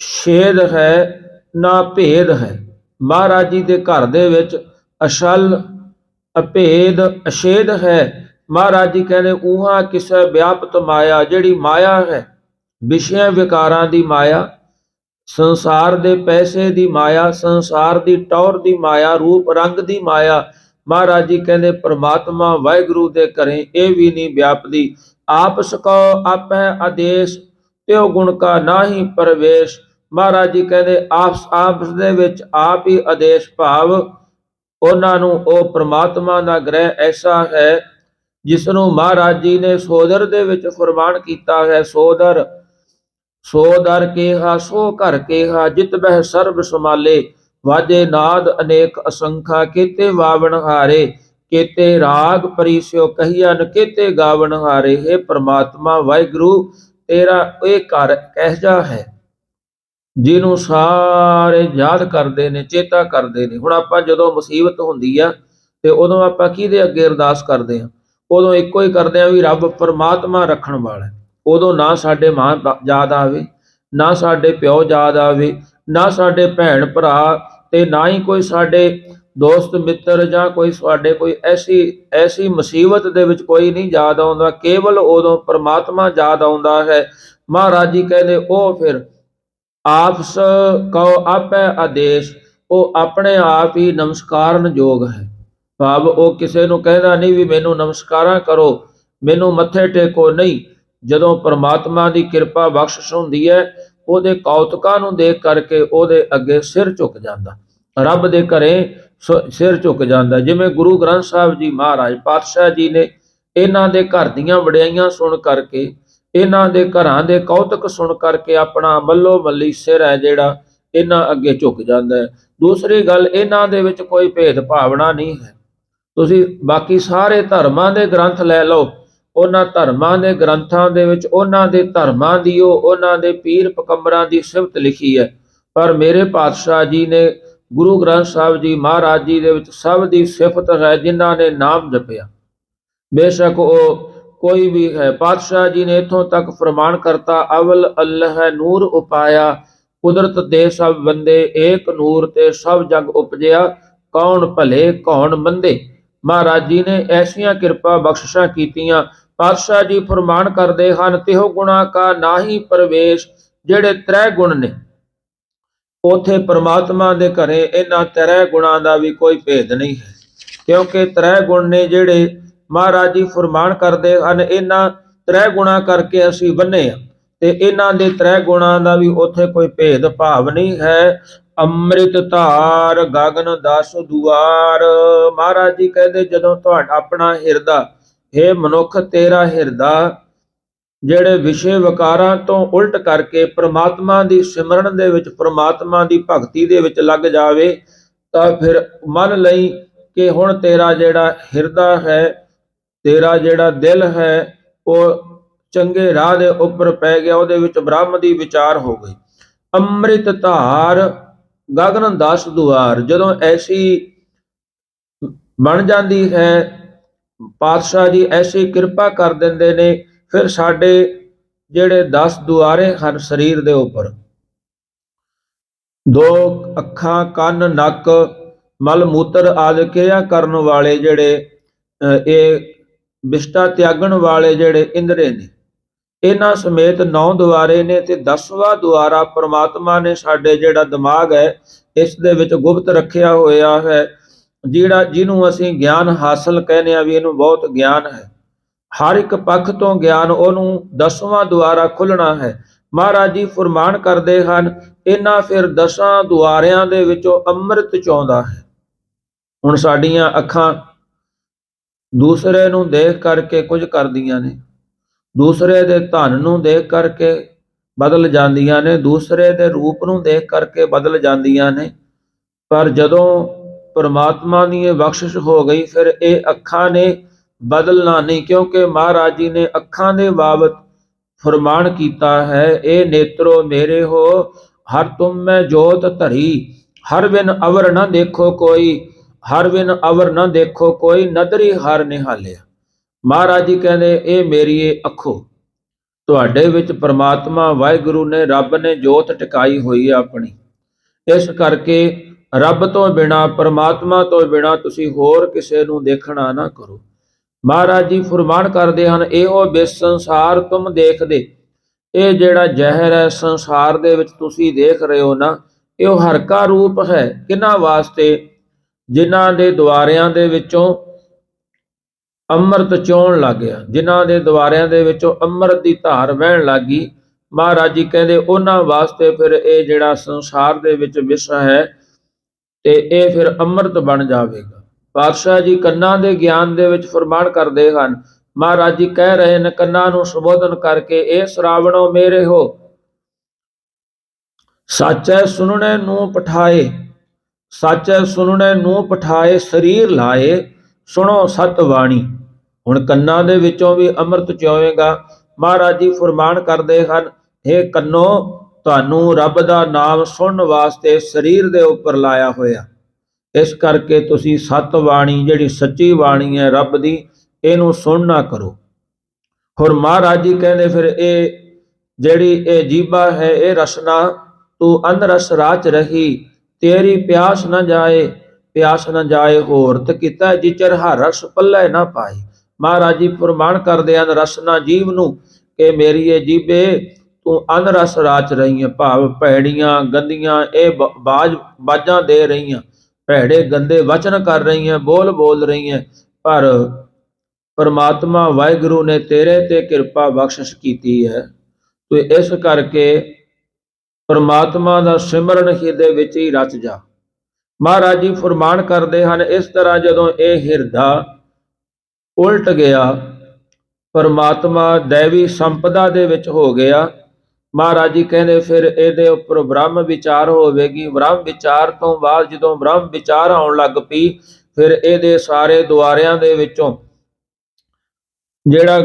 ਛੇਦ ਹੈ, ਨਾ ਭੇਦ ਹੈ। ਮਹਾਰਾਜ ਜੀ ਦੇ ਘਰ ਦੇ ਵਿੱਚ ਅਛਲ, ਅਭੇਦ, ਅਛੇਦ ਹੈ। ਮਹਾਰਾਜ ਜੀ ਕਹਿੰਦੇ ਊਹਾ ਕਿਸੈ ਵਿਆਪਤ ਮਾਇਆ, ਜਿਹੜੀ ਮਾਇਆ ਹੈ ਵਿਸ਼ਿਆਂ ਵਿਕਾਰਾਂ ਦੀ ਮਾਇਆ, ਸੰਸਾਰ ਦੇ ਪੈਸੇ ਦੀ ਮਾਇਆ, ਸੰਸਾਰ ਦੀ ਟੌਰ ਦੀ ਮਾਇਆ, ਰੂਪ ਰੰਗ ਦੀ ਮਾਇਆ, ਮਹਾਰਾਜ ਜੀ ਕਹਿੰਦੇ ਪ੍ਰਮਾਤਮਾ ਵਾਹਿਗੁਰੂ ਦੇ ਘਰੇ ਇਹ ਵੀ ਨਹੀਂ ਵਿਆਪਦੀ। ਆਪਸ ਕੋ ਆਪੈ ਆਦੇਸ਼, ਤਿਉ ਗੁਣ ਕਾ ਨਾਹੀ ਪ੍ਰਵੇਸ਼। ਮਹਾਰਾਜ ਜੀ ਕਹਿੰਦੇ ਆਪਸ ਦੇ ਵਿੱਚ ਆਪ ਹੀ ਆਦੇਸ਼, ਭਾਵ ਉਹਨਾਂ ਨੂੰ ਉਹ ਪ੍ਰਮਾਤਮਾ ਦਾ ਗ੍ਰਹਿ ਐਸਾ ਹੈ ਜਿਸ ਨੂੰ ਮਹਾਰਾਜ ਜੀ ਨੇ ਸੋਦਰ ਦੇ ਵਿੱਚ ਫਰਮਾਨ ਕੀਤਾ ਹੈ। ਸੋਦਰ ਸੋ ਦਰ ਕੇਹਾ, ਸੋ ਘਰ ਕੇਹਾ, ਜਿਤ ਬਹਿ ਸਰਬ ਸਮਾਲੇ, ਵਾਜੇ ਨਾਦ ਅਨੇਕ ਅਸੰਖਾ, ਕੇਤੇ ਵਾਵਣ ਹਾਰੇ, ਕੇਤੇ ਰਾਗ ਪਰਿਸਿਓ ਕਹੀਅਨ, ਕੇਤੇ ਗਾਵਣ ਹਾਰੇ। हे ਪ੍ਰਮਾਤਮਾ ਵਾਹਿਗੁਰੂ, ਤੇਰਾ ਇਹ ਘਰ ਕਹਿਜਾ ਹੈ ਜਿਹਨੂੰ ਸਾਰੇ ਯਾਦ ਕਰਦੇ ਨੇ, ਚੇਤਾ ਕਰਦੇ ਨੇ। ਹੁਣ ਆਪਾਂ ਜਦੋਂ ਮੁਸੀਬਤ ਹੁੰਦੀ ਆ ਤੇ ਉਦੋਂ ਆਪਾਂ ਕਿਹਦੇ ਅੱਗੇ ਅਰਦਾਸ ਕਰਦੇ ਹਾਂ? ਉਦੋਂ ਇੱਕੋ ਹੀ ਕਰਦੇ ਆ ਵੀ ਰੱਬ ਪਰਮਾਤਮਾ ਰੱਖਣ ਵਾਲਾ। ਉਦੋਂ ਨਾ ਸਾਡੇ ਮਾਂ ਯਾਦ ਆਵੇ, ਨਾ ਸਾਡੇ ਪਿਓ ਯਾਦ ਆਵੇ, ਨਾ ਸਾਡੇ ਭੈਣ ਭਰਾ, ਤੇ ਨਾ ਹੀ ਕੋਈ ਸਾਡੇ ਦੋਸਤ ਮਿੱਤਰ ਜਾਂ ਕੋਈ ਸਾਡੇ ਕੋਈ ਐਸੀ ਮੁਸੀਬਤ ਦੇ ਵਿੱਚ ਕੋਈ ਨਹੀਂ ਯਾਦ ਆਉਂਦਾ। ਕੇਵਲ ਉਦੋਂ ਪਰਮਾਤਮਾ ਯਾਦ ਆਉਂਦਾ ਹੈ। ਮਹਾਰਾਜ ਜੀ ਕਹਿੰਦੇ ਉਹ ਫਿਰ ਆਪਸ ਕਉ ਆਪੈ ਆਦੇਸ਼, ਉਹ ਆਪਣੇ ਆਪ ਹੀ ਨਮਸਕਾਰਨ ਯੋਗ ਹੈ। ਭਾਵ ਉਹ ਕਿਸੇ ਨੂੰ ਕਹਿੰਦਾ ਨਹੀਂ ਵੀ ਮੈਨੂੰ ਨਮਸਕਾਰਾਂ ਕਰੋ, ਮੈਨੂੰ ਮੱਥੇ ਟੇਕੋ, ਨਹੀਂ। ਜਦੋਂ ਪਰਮਾਤਮਾ ਦੀ ਕਿਰਪਾ ਬਖਸ਼ਿਸ਼ ਹੁੰਦੀ ਹੈ, ਉਹਦੇ ਕੌਤਕਾਂ ਨੂੰ ਦੇਖ ਕਰਕੇ ਉਹਦੇ ਅੱਗੇ ਸਿਰ ਝੁਕ ਜਾਂਦਾ, ਰੱਬ ਦੇ ਘਰੇ ਸਿਰ ਝੁਕ ਜਾਂਦਾ। ਜਿਵੇਂ ਗੁਰੂ ਗ੍ਰੰਥ ਸਾਹਿਬ ਜੀ ਮਹਾਰਾਜ ਪਾਤਸ਼ਾਹ ਜੀ ਨੇ ਇਹਨਾਂ ਦੇ ਘਰ ਦੀਆਂ ਵਡਿਆਈਆਂ ਸੁਣ ਕਰਕੇ, ਇਹਨਾਂ ਦੇ ਘਰਾਂ ਦੇ ਕੌਤਕ ਸੁਣ ਕਰਕੇ ਆਪਣਾ ਮੱਲੋ ਮੱਲੀ ਸਿਰ ਹੈ ਜਿਹੜਾ ਇਹਨਾਂ ਅੱਗੇ ਝੁਕ ਜਾਂਦਾ ਹੈ। ਦੂਸਰੀ ਗੱਲ, ਇਹਨਾਂ ਦੇ ਵਿੱਚ ਕੋਈ ਭੇਦ ਭਾਵਨਾ ਨਹੀਂ ਹੈ। ਤੁਸੀਂ ਬਾਕੀ ਸਾਰੇ ਧਰਮਾਂ ਦੇ ਗ੍ਰੰਥ ਲੈ ਲਓ, ਉਹਨਾਂ ਧਰਮਾਂ ਦੇ ਗ੍ਰੰਥਾਂ ਦੇ ਵਿੱਚ ਉਹਨਾਂ ਦੇ ਧਰਮਾਂ ਦੀ ਉਹਨਾਂ ਦੇ ਪੀਰ ਪਕੰਬਰਾਂ ਦੀ ਸਿਫਤ ਲਿਖੀ ਹੈ। ਪਰ ਮੇਰੇ ਪਾਤਸ਼ਾਹ ਜੀ ਨੇ ਗੁਰੂ ਗ੍ਰੰਥ ਸਾਹਿਬ ਜੀ ਮਹਾਰਾਜ ਜੀ ਦੇ ਵਿੱਚ ਸਭ ਦੀ ਸਿਫਤ ਹੈ ਜਿਨ੍ਹਾਂ ਨੇ ਨਾਮ ਜਪਿਆ। ਬੇਸ਼ੱਕ ਉਹ ਕੋਈ ਵੀ ਹੈ। ਪਾਤਸ਼ਾਹ ਜੀ ਨੇ ਇੱਥੋਂ ਤੱਕ ਫਰਮਾਨ ਕਰਤਾ, ਅਵਲ ਅੱਲ੍ਹ ਨੂਰ ਉਪਾਇਆ, ਕੁਦਰਤ ਦੇ ਸਭ ਬੰਦੇ, ਏਕ ਨੂਰ ਤੇ ਸਭ ਜਗ ਉਪਜਿਆ, ਕੌਣ ਭਲੇ ਕੌਣ ਮੰਦੇ। ਮਹਾਰਾਜ ਜੀ ਨੇ ਐਸੀਆਂ ਕਿਰਪਾ ਬਖਸ਼ਿਸ਼ਾਂ ਕੀਤੀਆਂ। ਪਾਤਸ਼ਾਹ ਜੀ ਫਰਮਾਨ ਕਰਦੇ ਹਨ, ਤਿਹੁ ਗੁਣਾ ਕਾ ਨਾਹੀ ਪ੍ਰਵੇਸ਼, ਜਿਹੜੇ ਤ੍ਰੈ ਗੁਣ ਨੇ ਉਥੇ ਪ੍ਰਮਾਤਮਾ ਦੇ ਘਰੇ ਇਹਨਾਂ ਤ੍ਰੈ ਗੁਣਾਂ ਦਾ ਵੀ ਕੋਈ ਭੇਦ ਨਹੀਂ ਹੈ। ਕਿਉਂਕਿ ਤ੍ਰੈ ਗੁਣ ਨੇ ਜਿਹੜੇ ਮਹਾਰਾਜ ਜੀ ਫਰਮਾਨ ਕਰਦੇ ਹਨ, ਇਹਨਾਂ ਤ੍ਰੈ ਗੁਣਾਂ ਕਰਕੇ ਅਸੀਂ ਬੰਨੇ ਆ, ਤੇ ਇਹਨਾਂ ਦੇ ਤ੍ਰੈ ਗੁਣਾਂ ਦਾ ਵੀ ਉਥੇ ਕੋਈ ਭੇਦ ਭਾਵ ਨਹੀਂ ਹੈ। ਅੰਮ੍ਰਿਤ ਧਾਰ ਗਗਨ ਦਸ ਦੁਆਰ। ਮਹਾਰਾਜ ਜੀ ਕਹਿੰਦੇ ਜਦੋਂ ਤੁਹਾਡਾ ਆਪਣਾ ਹਿਰਦਾ, हे ਮਨੁੱਖ, ਤੇਰਾ ਹਿਰਦਾ ਜਿਹੜੇ ਵਿਸ਼ੇ ਵਿਕਾਰਾਂ ਤੋਂ ਉਲਟ ਕਰਕੇ ਪ੍ਰਮਾਤਮਾ ਦੀ ਸਿਮਰਨ ਦੇ ਵਿੱਚ, ਪ੍ਰਮਾਤਮਾ ਦੀ ਭਗਤੀ ਦੇ ਵਿੱਚ ਲੱਗ ਜਾਵੇ, ਤਾਂ ਫਿਰ ਮੰਨ ਲਈ ਕਿ ਹੁਣ ਤੇਰਾ ਜਿਹੜਾ ਹਿਰਦਾ ਹੈ, ਤੇਰਾ ਜਿਹੜਾ ਦਿਲ ਹੈ, ਉਹ ਚੰਗੇ ਰਾਹ ਦੇ ਉੱਪਰ ਪੈ ਗਿਆ, ਉਹਦੇ ਵਿੱਚ ਬ੍ਰਹਮ ਦੀ ਵਿਚਾਰ ਹੋ ਗਈ। ਅੰਮ੍ਰਿਤ ਧਾਰ ਗਗਨ ਦਸ ਦੁਆਰ ਜਦੋਂ ਐਸੀ ਬਣ ਜਾਂਦੀ ਹੈ, ਪਾਤਸ਼ਾਹ ਜੀ ਐਸੀ ਕਿਰਪਾ ਕਰ ਦਿੰਦੇ ਨੇ, ਫਿਰ ਸਾਡੇ ਜਿਹੜੇ 10 ਦੁਆਰੇ ਹਨ ਸਰੀਰ ਦੇ ਉੱਪਰ, 2 ਅੱਖਾਂ, ਕੰਨ, ਨੱਕ, ਮਲ ਮੂਤਰ ਆਦਿ ਕਿਰਿਆ ਕਰਨ ਵਾਲੇ ਜਿਹੜੇ ਇਹ ਵਿਸ਼ਟਾ ਤਿਆਗਣ ਵਾਲੇ ਜਿਹੜੇ ਇੰਦਰੇ ਨੇ, ਇਹਨਾਂ ਸਮੇਤ 9 ਦੁਆਰੇ ਨੇ। ਤੇ 10ਵਾਂ ਦੁਆਰਾ ਪ੍ਰਮਾਤਮਾ ਨੇ ਸਾਡੇ ਜਿਹੜਾ ਦਿਮਾਗ ਹੈ ਇਸ ਦੇ ਵਿੱਚ ਗੁਪਤ ਰੱਖਿਆ ਹੋਇਆ ਹੈ, ਜਿਹਨੂੰ ਅਸੀਂ ਗਿਆਨ ਹਾਸਲ ਕਹਿੰਦੇ ਆ ਵੀ ਇਹਨੂੰ ਬਹੁਤ ਗਿਆਨ ਹੈ। ਹਰ ਇੱਕ ਪੱਖ ਤੋਂ ਗਿਆਨ ਉਹਨੂੰ 10ਵਾਂ ਦੁਆਰਾ ਖੁੱਲਣਾ ਹੈ। ਮਹਾਰਾਜ ਜੀ ਫਰਮਾਨ ਕਰਦੇ ਹਨ, ਇਹਨਾਂ ਫਿਰ 10 ਦੁਆਰਿਆਂ ਦੇ ਵਿੱਚੋਂ ਅੰਮ੍ਰਿਤ ਚੋਂਦਾ ਹੈ। ਹੁਣ ਸਾਡੀਆਂ ਅੱਖਾਂ ਦੂਸਰੇ ਨੂੰ ਦੇਖ ਕਰਕੇ ਕੁਝ ਕਰਦੀਆਂ ਨੇ, ਦੂਸਰੇ ਦੇ ਧਨ ਨੂੰ ਦੇਖ ਕਰਕੇ ਬਦਲ ਜਾਂਦੀਆਂ ਨੇ, ਦੂਸਰੇ ਦੇ ਰੂਪ ਨੂੰ ਦੇਖ ਕਰਕੇ ਬਦਲ ਜਾਂਦੀਆਂ ਨੇ। ਪਰ ਜਦੋਂ ਪਰਮਾਤਮਾ ਦੀ ਇਹ ਬਖਸ਼ਿਸ਼ ਹੋ ਗਈ, ਫਿਰ ਇਹ ਅੱਖਾਂ ਨੇ ਬਦਲਣਾ ਨਹੀਂ, ਕਿਉਂਕਿ ਮਹਾਰਾਜ ਜੀ ਨੇ ਅੱਖਾਂ ਦੇ ਬਾਬਤ ਫਰਮਾਨ ਕੀਤਾ ਹੈ, ਇਹ ਨੇਤਰੋ ਮੇਰੇ ਹੋ ਹਰ ਤੁਮ ਮੈਂ ਜੋਤ ਧਰੀ, ਹਰ ਬਿਨ ਅਵਰ ਨਾ ਦੇਖੋ ਕੋਈ, ਹਰ ਬਿਨ ਅਵਰ ਨਾ ਦੇਖੋ ਕੋਈ, ਨਦਰੀ ਹਰ ਨਿਹਾਲਿਆ। ਮਹਾਰਾਜ ਜੀ ਕਹਿੰਦੇ, ਇਹ ਮੇਰੀਏ ਅੱਖੋ, ਤੁਹਾਡੇ ਵਿੱਚ ਪ੍ਰਮਾਤਮਾ ਵਾਹਿਗੁਰੂ ਨੇ, ਰੱਬ ਨੇ ਜੋਤ ਟਿਕਾਈ ਹੋਈ ਹੈ ਆਪਣੀ। ਇਸ ਕਰਕੇ ਰੱਬ ਤੋਂ ਬਿਨਾ, ਪ੍ਰਮਾਤਮਾ ਤੋਂ ਬਿਨਾ ਤੁਸੀਂ ਹੋਰ ਕਿਸੇ ਨੂੰ ਦੇਖਣਾ ਨਾ ਕਰੋ। ਮਹਾਰਾਜ ਜੀ ਫਰਮਾਨ ਕਰਦੇ ਹਨ, ਇਹੋ ਬੇਸੰਸਾਰ ਤੁਮ ਦੇਖਦੇ, ਇਹ ਜਿਹੜਾ ਜ਼ਹਿਰ ਹੈ ਸੰਸਾਰ ਦੇ ਵਿੱਚ ਤੁਸੀਂ ਦੇਖ ਰਹੇ ਹੋ ਨਾ, ਇਹ ਹਰ ਕਾ ਰੂਪ ਹੈ। ਕਿਹਨਾਂ ਵਾਸਤੇ? ਜਿਨ੍ਹਾਂ ਦੇ ਦੁਆਰਿਆਂ ਦੇ ਵਿੱਚੋਂ ਅੰਮ੍ਰਿਤ ਚੋਣ ਲੱਗ ਗਿਆ, ਜਿਨ੍ਹਾਂ ਦੇ ਦੁਆਰਿਆਂ ਦੇ ਵਿੱਚੋਂ ਅੰਮ੍ਰਿਤ ਦੀ ਧਾਰ ਵਹਿਣ ਲੱਗ ਗਈ। ਮਹਾਰਾਜ ਜੀ ਕਹਿੰਦੇ ਉਹਨਾਂ ਵਾਸਤੇ ਫਿਰ ਇਹ ਜਿਹੜਾ ਸੰਸਾਰ ਦੇ ਵਿੱਚ ਵਿਸ਼ ਹੈ, ਤੇ ਇਹ ਫਿਰ ਅੰਮ੍ਰਿਤ ਬਣ ਜਾਵੇਗਾ। ਪਾਤਸ਼ਾਹ ਜੀ ਕੰਨਾਂ ਦੇ ਗਿਆਨ ਦੇ ਵਿੱਚ ਫਰਮਾਨ ਕਰਦੇ ਹਨ, ਮਹਾਰਾਜ ਜੀ ਕਹਿ ਰਹੇ ਨੇ ਕੰਨਾਂ ਨੂੰ ਸੰਬੋਧਨ ਕਰਕੇ, ਇਹ ਸਰਾਵਣੋ ਮੇਰੇ ਹੋ, ਸਾਚੈ ਸੁਣਨੇ ਨੂੰ ਪਠਾਏ, ਸਾਚੈ ਸੁਣਨੇ ਨੂੰ ਪਠਾਏ, ਸਰੀਰ ਲਾਏ ਸੁਣੋ ਸਤ ਬਾਣੀ। ਹੁਣ ਕੰਨਾਂ ਦੇ ਵਿੱਚੋਂ ਵੀ ਅੰਮ੍ਰਿਤ ਚੋਵੇਗਾ। ਮਹਾਰਾਜ ਜੀ ਫਰਮਾਨ ਕਰਦੇ ਹਨ, ਇਹ ਕੰਨੋ, ਤੁਹਾਨੂੰ ਰੱਬ ਦਾ ਨਾਮ ਸੁਣਨ ਵਾਸਤੇ ਸਰੀਰ ਦੇ ਉੱਪਰ ਲਾਇਆ ਹੋਇਆ, ਇਸ ਕਰਕੇ ਤੁਸੀਂ ਸਤ ਬਾਣੀ, ਜਿਹੜੀ ਸੱਚੀ ਬਾਣੀ ਹੈ ਰੱਬ ਦੀ, ਇਹਨੂੰ ਸੁਣਨਾ ਕਰੋ। ਹੋਰ ਮਹਾਰਾਜ ਜੀ ਕਹਿੰਦੇ, ਫਿਰ ਇਹ ਜਿਹੜੀ ਇਹ ਜੀਭਾ ਹੈ, ਇਹ ਰਸਨਾ ਤੂੰ ਅਨਰਸ ਰਾਚ ਰਹੀ, ਤੇਰੀ ਪਿਆਸ ਨਾ ਜਾਏ, ਪਿਆਸ ਨਾ ਜਾਏ ਹੋਰ ਤੇ ਕੀਤਾ, ਜਿਚਰ ਹਰ ਰਸ ਪੱਲੇ ਨਾ ਪਾਏ। ਮਹਾਰਾਜ ਜੀ ਫਰਮਾਨ ਕਰਦੇ ਹਨ ਰਸਨਾ ਜੀਵ ਨੂੰ, ਕਿ ਮੇਰੀ ਇਹ ਜੀਭੇ ਤੂੰ ਅਨਰਸ ਰਾਚ ਰਹੀ ਹੈ, ਭਾਵ ਭੈੜੀਆਂ ਗੰਦੀਆਂ ਇਹ ਬਾਜਾਂ ਦੇ ਰਹੀਆਂ, ਭੈੜੇ ਗੰਦੇ ਵਚਨ ਕਰ ਰਹੀਆਂ, ਬੋਲ ਰਹੀਆਂ, ਪਰ ਪਰਮਾਤਮਾ ਵਾਹਿਗੁਰੂ ਨੇ ਤੇਰੇ ਤੇ ਕਿਰਪਾ ਬਖਸ਼ਿਸ਼ ਕੀਤੀ ਹੈ, ਤੇ ਇਸ ਕਰਕੇ ਪਰਮਾਤਮਾ ਦਾ ਸਿਮਰਨ ਹਿਰਦੇ ਵਿੱਚ ਹੀ ਰਚ ਜਾ। ਮਹਾਰਾਜ ਜੀ ਫਰਮਾਨ ਕਰਦੇ ਹਨ, ਇਸ ਤਰ੍ਹਾਂ ਜਦੋਂ ਇਹ ਹਿਰਦਾ ਉਲਟ ਗਿਆ, ਪਰਮਾਤਮਾ ਦੈਵੀ ਸੰਪਦਾ ਦੇ ਵਿੱਚ ਹੋ ਗਿਆ, ਮਹਾਰਾਜ ਜੀ ਕਹਿੰਦੇ ਫਿਰ ਇਹਦੇ ਉੱਪਰ ਬ੍ਰਹਮ ਵਿਚਾਰ ਹੋਵੇਗੀ। ਬ੍ਰਹਮ ਵਿਚਾਰ ਤੋਂ ਬਾਅਦ ਜਦੋਂ ਬ੍ਰਹਮ ਵਿਚਾਰ ਆਉਣ ਲੱਗ ਪਈ, ਫਿਰ ਇਹਦੇ ਸਾਰੇ ਦੁਆਰਿਆਂ ਦੇ ਵਿੱਚੋਂ ਜਿਹੜਾ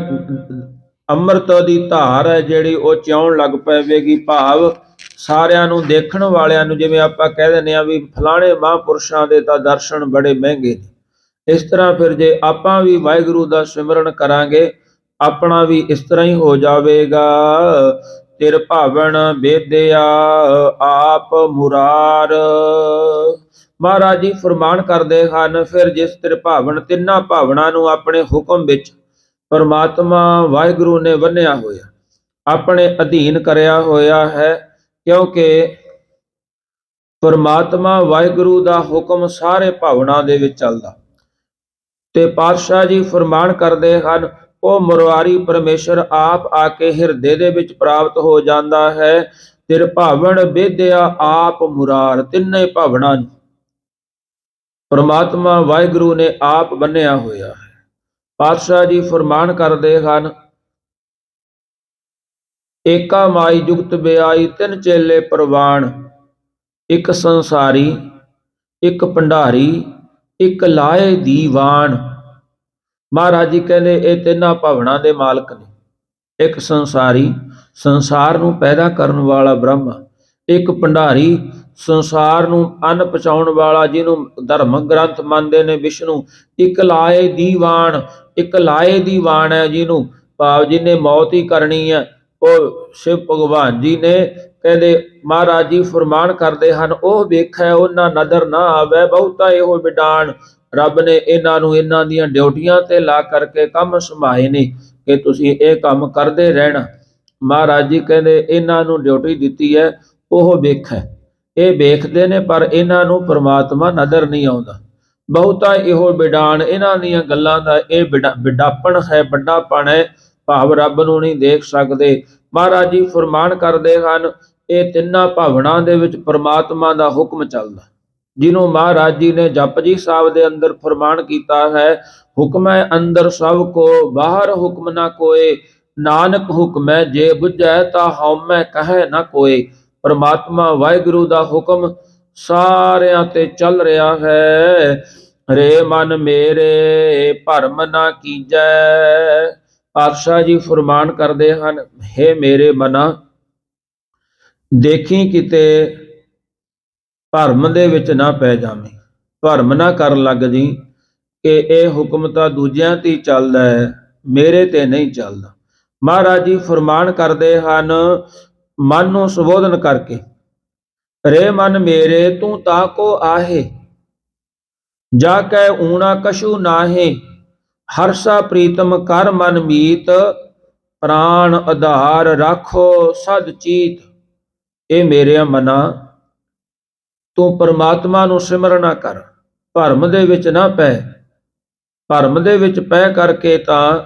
ਅੰਮ੍ਰਿਤ ਦੀ ਧਾਰ ਹੈ ਜਿਹੜੀ ਉਹ ਚਿਉਣ ਲੱਗ ਪਵੇਗੀ, ਭਾਵ ਸਾਰਿਆਂ ਨੂੰ ਦੇਖਣ ਵਾਲਿਆਂ ਨੂੰ, ਜਿਵੇਂ ਆਪਾਂ ਕਹਿ ਦਿੰਦੇ ਆ ਵੀ ਫਲਾਣੇ ਮਹਾਂਪੁਰਸ਼ਾਂ ਦੇ ਤਾਂ ਦਰਸ਼ਨ ਬੜੇ ਮਹਿੰਗੇ ਨੇ, ਇਸ ਤਰ੍ਹਾਂ ਫਿਰ ਜੇ ਆਪਾਂ ਵੀ ਵਾਹਿਗੁਰੂ ਦਾ ਸਿਮਰਨ ਕਰਾਂਗੇ, ਆਪਣਾ ਵੀ ਇਸ ਤਰ੍ਹਾਂ ਹੀ ਹੋ ਜਾਵੇਗਾ। ਤਿਰ ਭਾਵਨ ਬੇਦਿਆ ਆਪ ਮੁਰਾਰ। ਮਹਾਰਾਜ ਜੀ ਫਰਮਾਨ ਕਰਦੇ ਹਨ, ਫਿਰ ਜਿਸ ਤਿਰ ਭਾਵਨ, ਤਿੰਨਾਂ ਭਾਵਨਾ ਨੂੰ ਆਪਣੇ ਹੁਕਮ ਵਿੱਚ ਪਰਮਾਤਮਾ ਵਾਹਿਗੁਰੂ ਨੇ ਬੰਨਿਆ ਹੋਇਆ, ਆਪਣੇ ਅਧੀਨ ਕਰਿਆ ਹੋਇਆ ਹੈ, ਕਿਉਂਕਿ ਪਰਮਾਤਮਾ ਵਾਹਿਗੁਰੂ ਦਾ ਹੁਕਮ ਸਾਰੇ ਭਾਵਨਾ ਦੇ ਵਿੱਚ ਚੱਲਦਾ। ਤੇ ਪਾਤਸ਼ਾਹ ਜੀ ਫਰਮਾਨ ਕਰਦੇ ਹਨ, ਉਹ ਮੁਰਾਰੀ ਪਰਮੇਸ਼ਰ ਆਪ ਆ ਕੇ ਹਿਰਦੇ ਦੇ ਵਿੱਚ ਪ੍ਰਾਪਤ ਹੋ ਜਾਂਦਾ ਹੈ। ਤਿਰ ਭਾਵਨ ਬੇਦਿਆ ਆਪ ਮੁਰਾਰ, ਤਿੰਨੇ ਭਾਵਨਾ ਨੂੰ ਪਰਮਾਤਮਾ ਵਾਹਿਗੁਰੂ ਨੇ ਆਪ ਬੰਨਿਆ ਹੋਇਆ ਹੈ। ਪਾਤਸ਼ਾਹ ਜੀ ਫਰਮਾਨ ਕਰਦੇ ਹਨ, ਏਕਾ ਮਾਈ ਜੁਗਤ ਬਿਆਈ, ਤਿੰਨ ਚੇਲੇ ਪ੍ਰਵਾਨ, ਇੱਕ ਸੰਸਾਰੀ, ਇੱਕ ਭੰਡਾਰੀ, ਇੱਕ ਲਾਏ ਦੀਵਾਨ। ਮਹਾਰਾਜ ਜੀ ਕਹਿੰਦੇ ਇਹ ਤਿੰਨਾਂ ਭਾਵਨਾ ਦੇ ਮਾਲਕ ਨੇ। ਇੱਕ ਸੰਸਾਰੀ, ਸੰਸਾਰ ਨੂੰ ਪੈਦਾ ਕਰਨ ਵਾਲਾ ਬ੍ਰਹਮਾ, ਇੱਕ ਭੰਡਾਰੀ, ਸੰਸਾਰ ਨੂੰ ਅੰਨ ਪਹੁੰਚਾਉਣ ਵਾਲਾ ਜਿਹਨੂੰ ਧਰਮ ਗ੍ਰੰਥ ਮੰਨਦੇ ਨੇ ਵਿਸ਼ਨੂੰ, ਇੱਕ ਲਾਏ ਦੀਵਾਨ, ਇੱਕ ਲਾਏ ਦੀਵਾਨ ਹੈ ਜਿਹਨੂੰ, ਭਾਵ ਜਿਹਨੇ ਮੌਤ ਹੀ ਕਰਨੀ ਹੈ, ਉਹ ਸ਼ਿਵ ਭਗਵਾਨ ਜੀ ਨੇ। ਕਹਿੰਦੇ ਮਹਾਰਾਜ ਜੀ ਫਰਮਾਨ ਕਰਦੇ ਹਨ, ਉਹ ਵੇਖੈ ਉਹਨਾਂ ਨਦਰ ਨਾ ਆਵੇ, ਬਹੁਤਾ ਇਹੋ ਵਿਡਾਣ। ਰੱਬ ਨੇ ਇਹਨਾਂ ਨੂੰ ਇਹਨਾਂ ਦੀਆਂ ਡਿਊਟੀਆਂ ਤੇ ਲਾ ਕਰਕੇ ਕੰਮ ਸੰਭਾਏ ਨੇ ਕਿ ਤੁਸੀਂ ਇਹ ਕੰਮ ਕਰਦੇ ਰਹਿਣਾ। ਮਹਾਰਾਜ ਜੀ ਕਹਿੰਦੇ ਇਹਨਾਂ ਨੂੰ ਡਿਊਟੀ ਦਿੱਤੀ ਹੈ, ਉਹ ਵੇਖੈ, ਇਹ ਵੇਖਦੇ ਨੇ, ਪਰ ਇਹਨਾਂ ਨੂੰ ਪਰਮਾਤਮਾ ਨਜ਼ਰ ਨਹੀਂ ਆਉਂਦਾ। ਬਹੁਤਾ ਇਹੋ ਵਿਡਾਣ, ਇਹਨਾਂ ਦੀਆਂ ਗੱਲਾਂ ਦਾ ਇਹ ਵਿਡਾਪਣ ਹੈ, ਵੱਡਾਪਣ ਹੈ, ਭਾਵ ਰੱਬ ਨੂੰ ਨਹੀਂ ਦੇਖ ਸਕਦੇ। ਮਹਾਰਾਜ ਜੀ ਫਰਮਾਨ ਕਰਦੇ ਹਨ, ਇਹ ਤਿੰਨਾਂ ਭਾਵਨਾ ਦੇ ਵਿੱਚ ਪ੍ਰਮਾਤਮਾ ਦਾ ਹੁਕਮ ਚੱਲਦਾ, ਜਿਹਨੂੰ ਮਹਾਰਾਜ ਜੀ ਨੇ ਜਪਜੀ ਸਾਹਿਬ ਦੇ ਅੰਦਰ ਫਰਮਾਨ ਕੀਤਾ ਹੈ, ਹੁਕਮੈ ਅੰਦਰ ਸਭ ਕੋ ਬਾਹਰ ਹੁਕਮ ਨਾ ਕੋਏ, ਨਾਨਕ ਹੁਕਮੈ ਜੇ ਬੁਝੈ ਤਾ ਹਉਮੈ ਕਹੈ ਨਾ ਕੋਏ। ਪਰਮਾਤਮਾ ਵਾਹਿਗੁਰੂ ਦਾ ਹੁਕਮ ਸਾਰਿਆਂ ਤੇ ਚੱਲ ਰਿਹਾ ਹੈ। ਰੇ ਮਨ ਮੇਰੇ ਭਰਮ ਨਾ ਕੀਜੈ। ਪਾਤਸ਼ਾਹ ਜੀ ਫਰਮਾਨ ਕਰਦੇ ਹਨ, ਹੇ ਮੇਰੇ ਮਨਾ, ਦੇਖੀ ਕਿਤੇ ਭਰਮ ਦੇ ਵਿੱਚ ਨਾ ਪੈ ਜਾਵੇਂ, ਭਰਮ ਨਾ ਕਰਨ ਲੱਗ ਜੀ ਕਿ ਇਹ ਹੁਕਮ ਤਾਂ ਦੂਜਿਆਂ ਤੇ ਚੱਲਦਾ ਹੈ, ਮੇਰੇ ਤੇ ਨਹੀਂ ਚੱਲਦਾ। ਮਹਾਰਾਜ ਜੀ ਫਰਮਾਨ ਕਰਦੇ ਹਨ, ਮਨ ਨੂੰ ਸੰਬੋਧਨ ਕਰਕੇ, ਰੇ ਮਨ ਮੇਰੇ ਤੂੰ ਤਾ ਕੋ ਆਹੇ, ਜਾ ਕੈ ਊਣਾ ਕਛੂ ਨਾਹੇ, ਹਰਸਾ ਪ੍ਰੀਤਮ ਕਰ ਮਨ ਮੀਤ, ਪ੍ਰਾਣ ਆਧਾਰ ਰਾਖੋ ਸਦ ਚੀਤ। ਇਹ ਮੇਰੇ ਮਨਾ, ਤੂੰ ਪਰਮਾਤਮਾ ਨੂੰ ਸਿਮਰਨਾ ਕਰ, ਭਰਮ ਦੇ ਵਿੱਚ ਨਾ ਪੈ। ਭਰਮ ਦੇ ਵਿੱਚ ਪੈ ਕਰਕੇ ਤਾਂ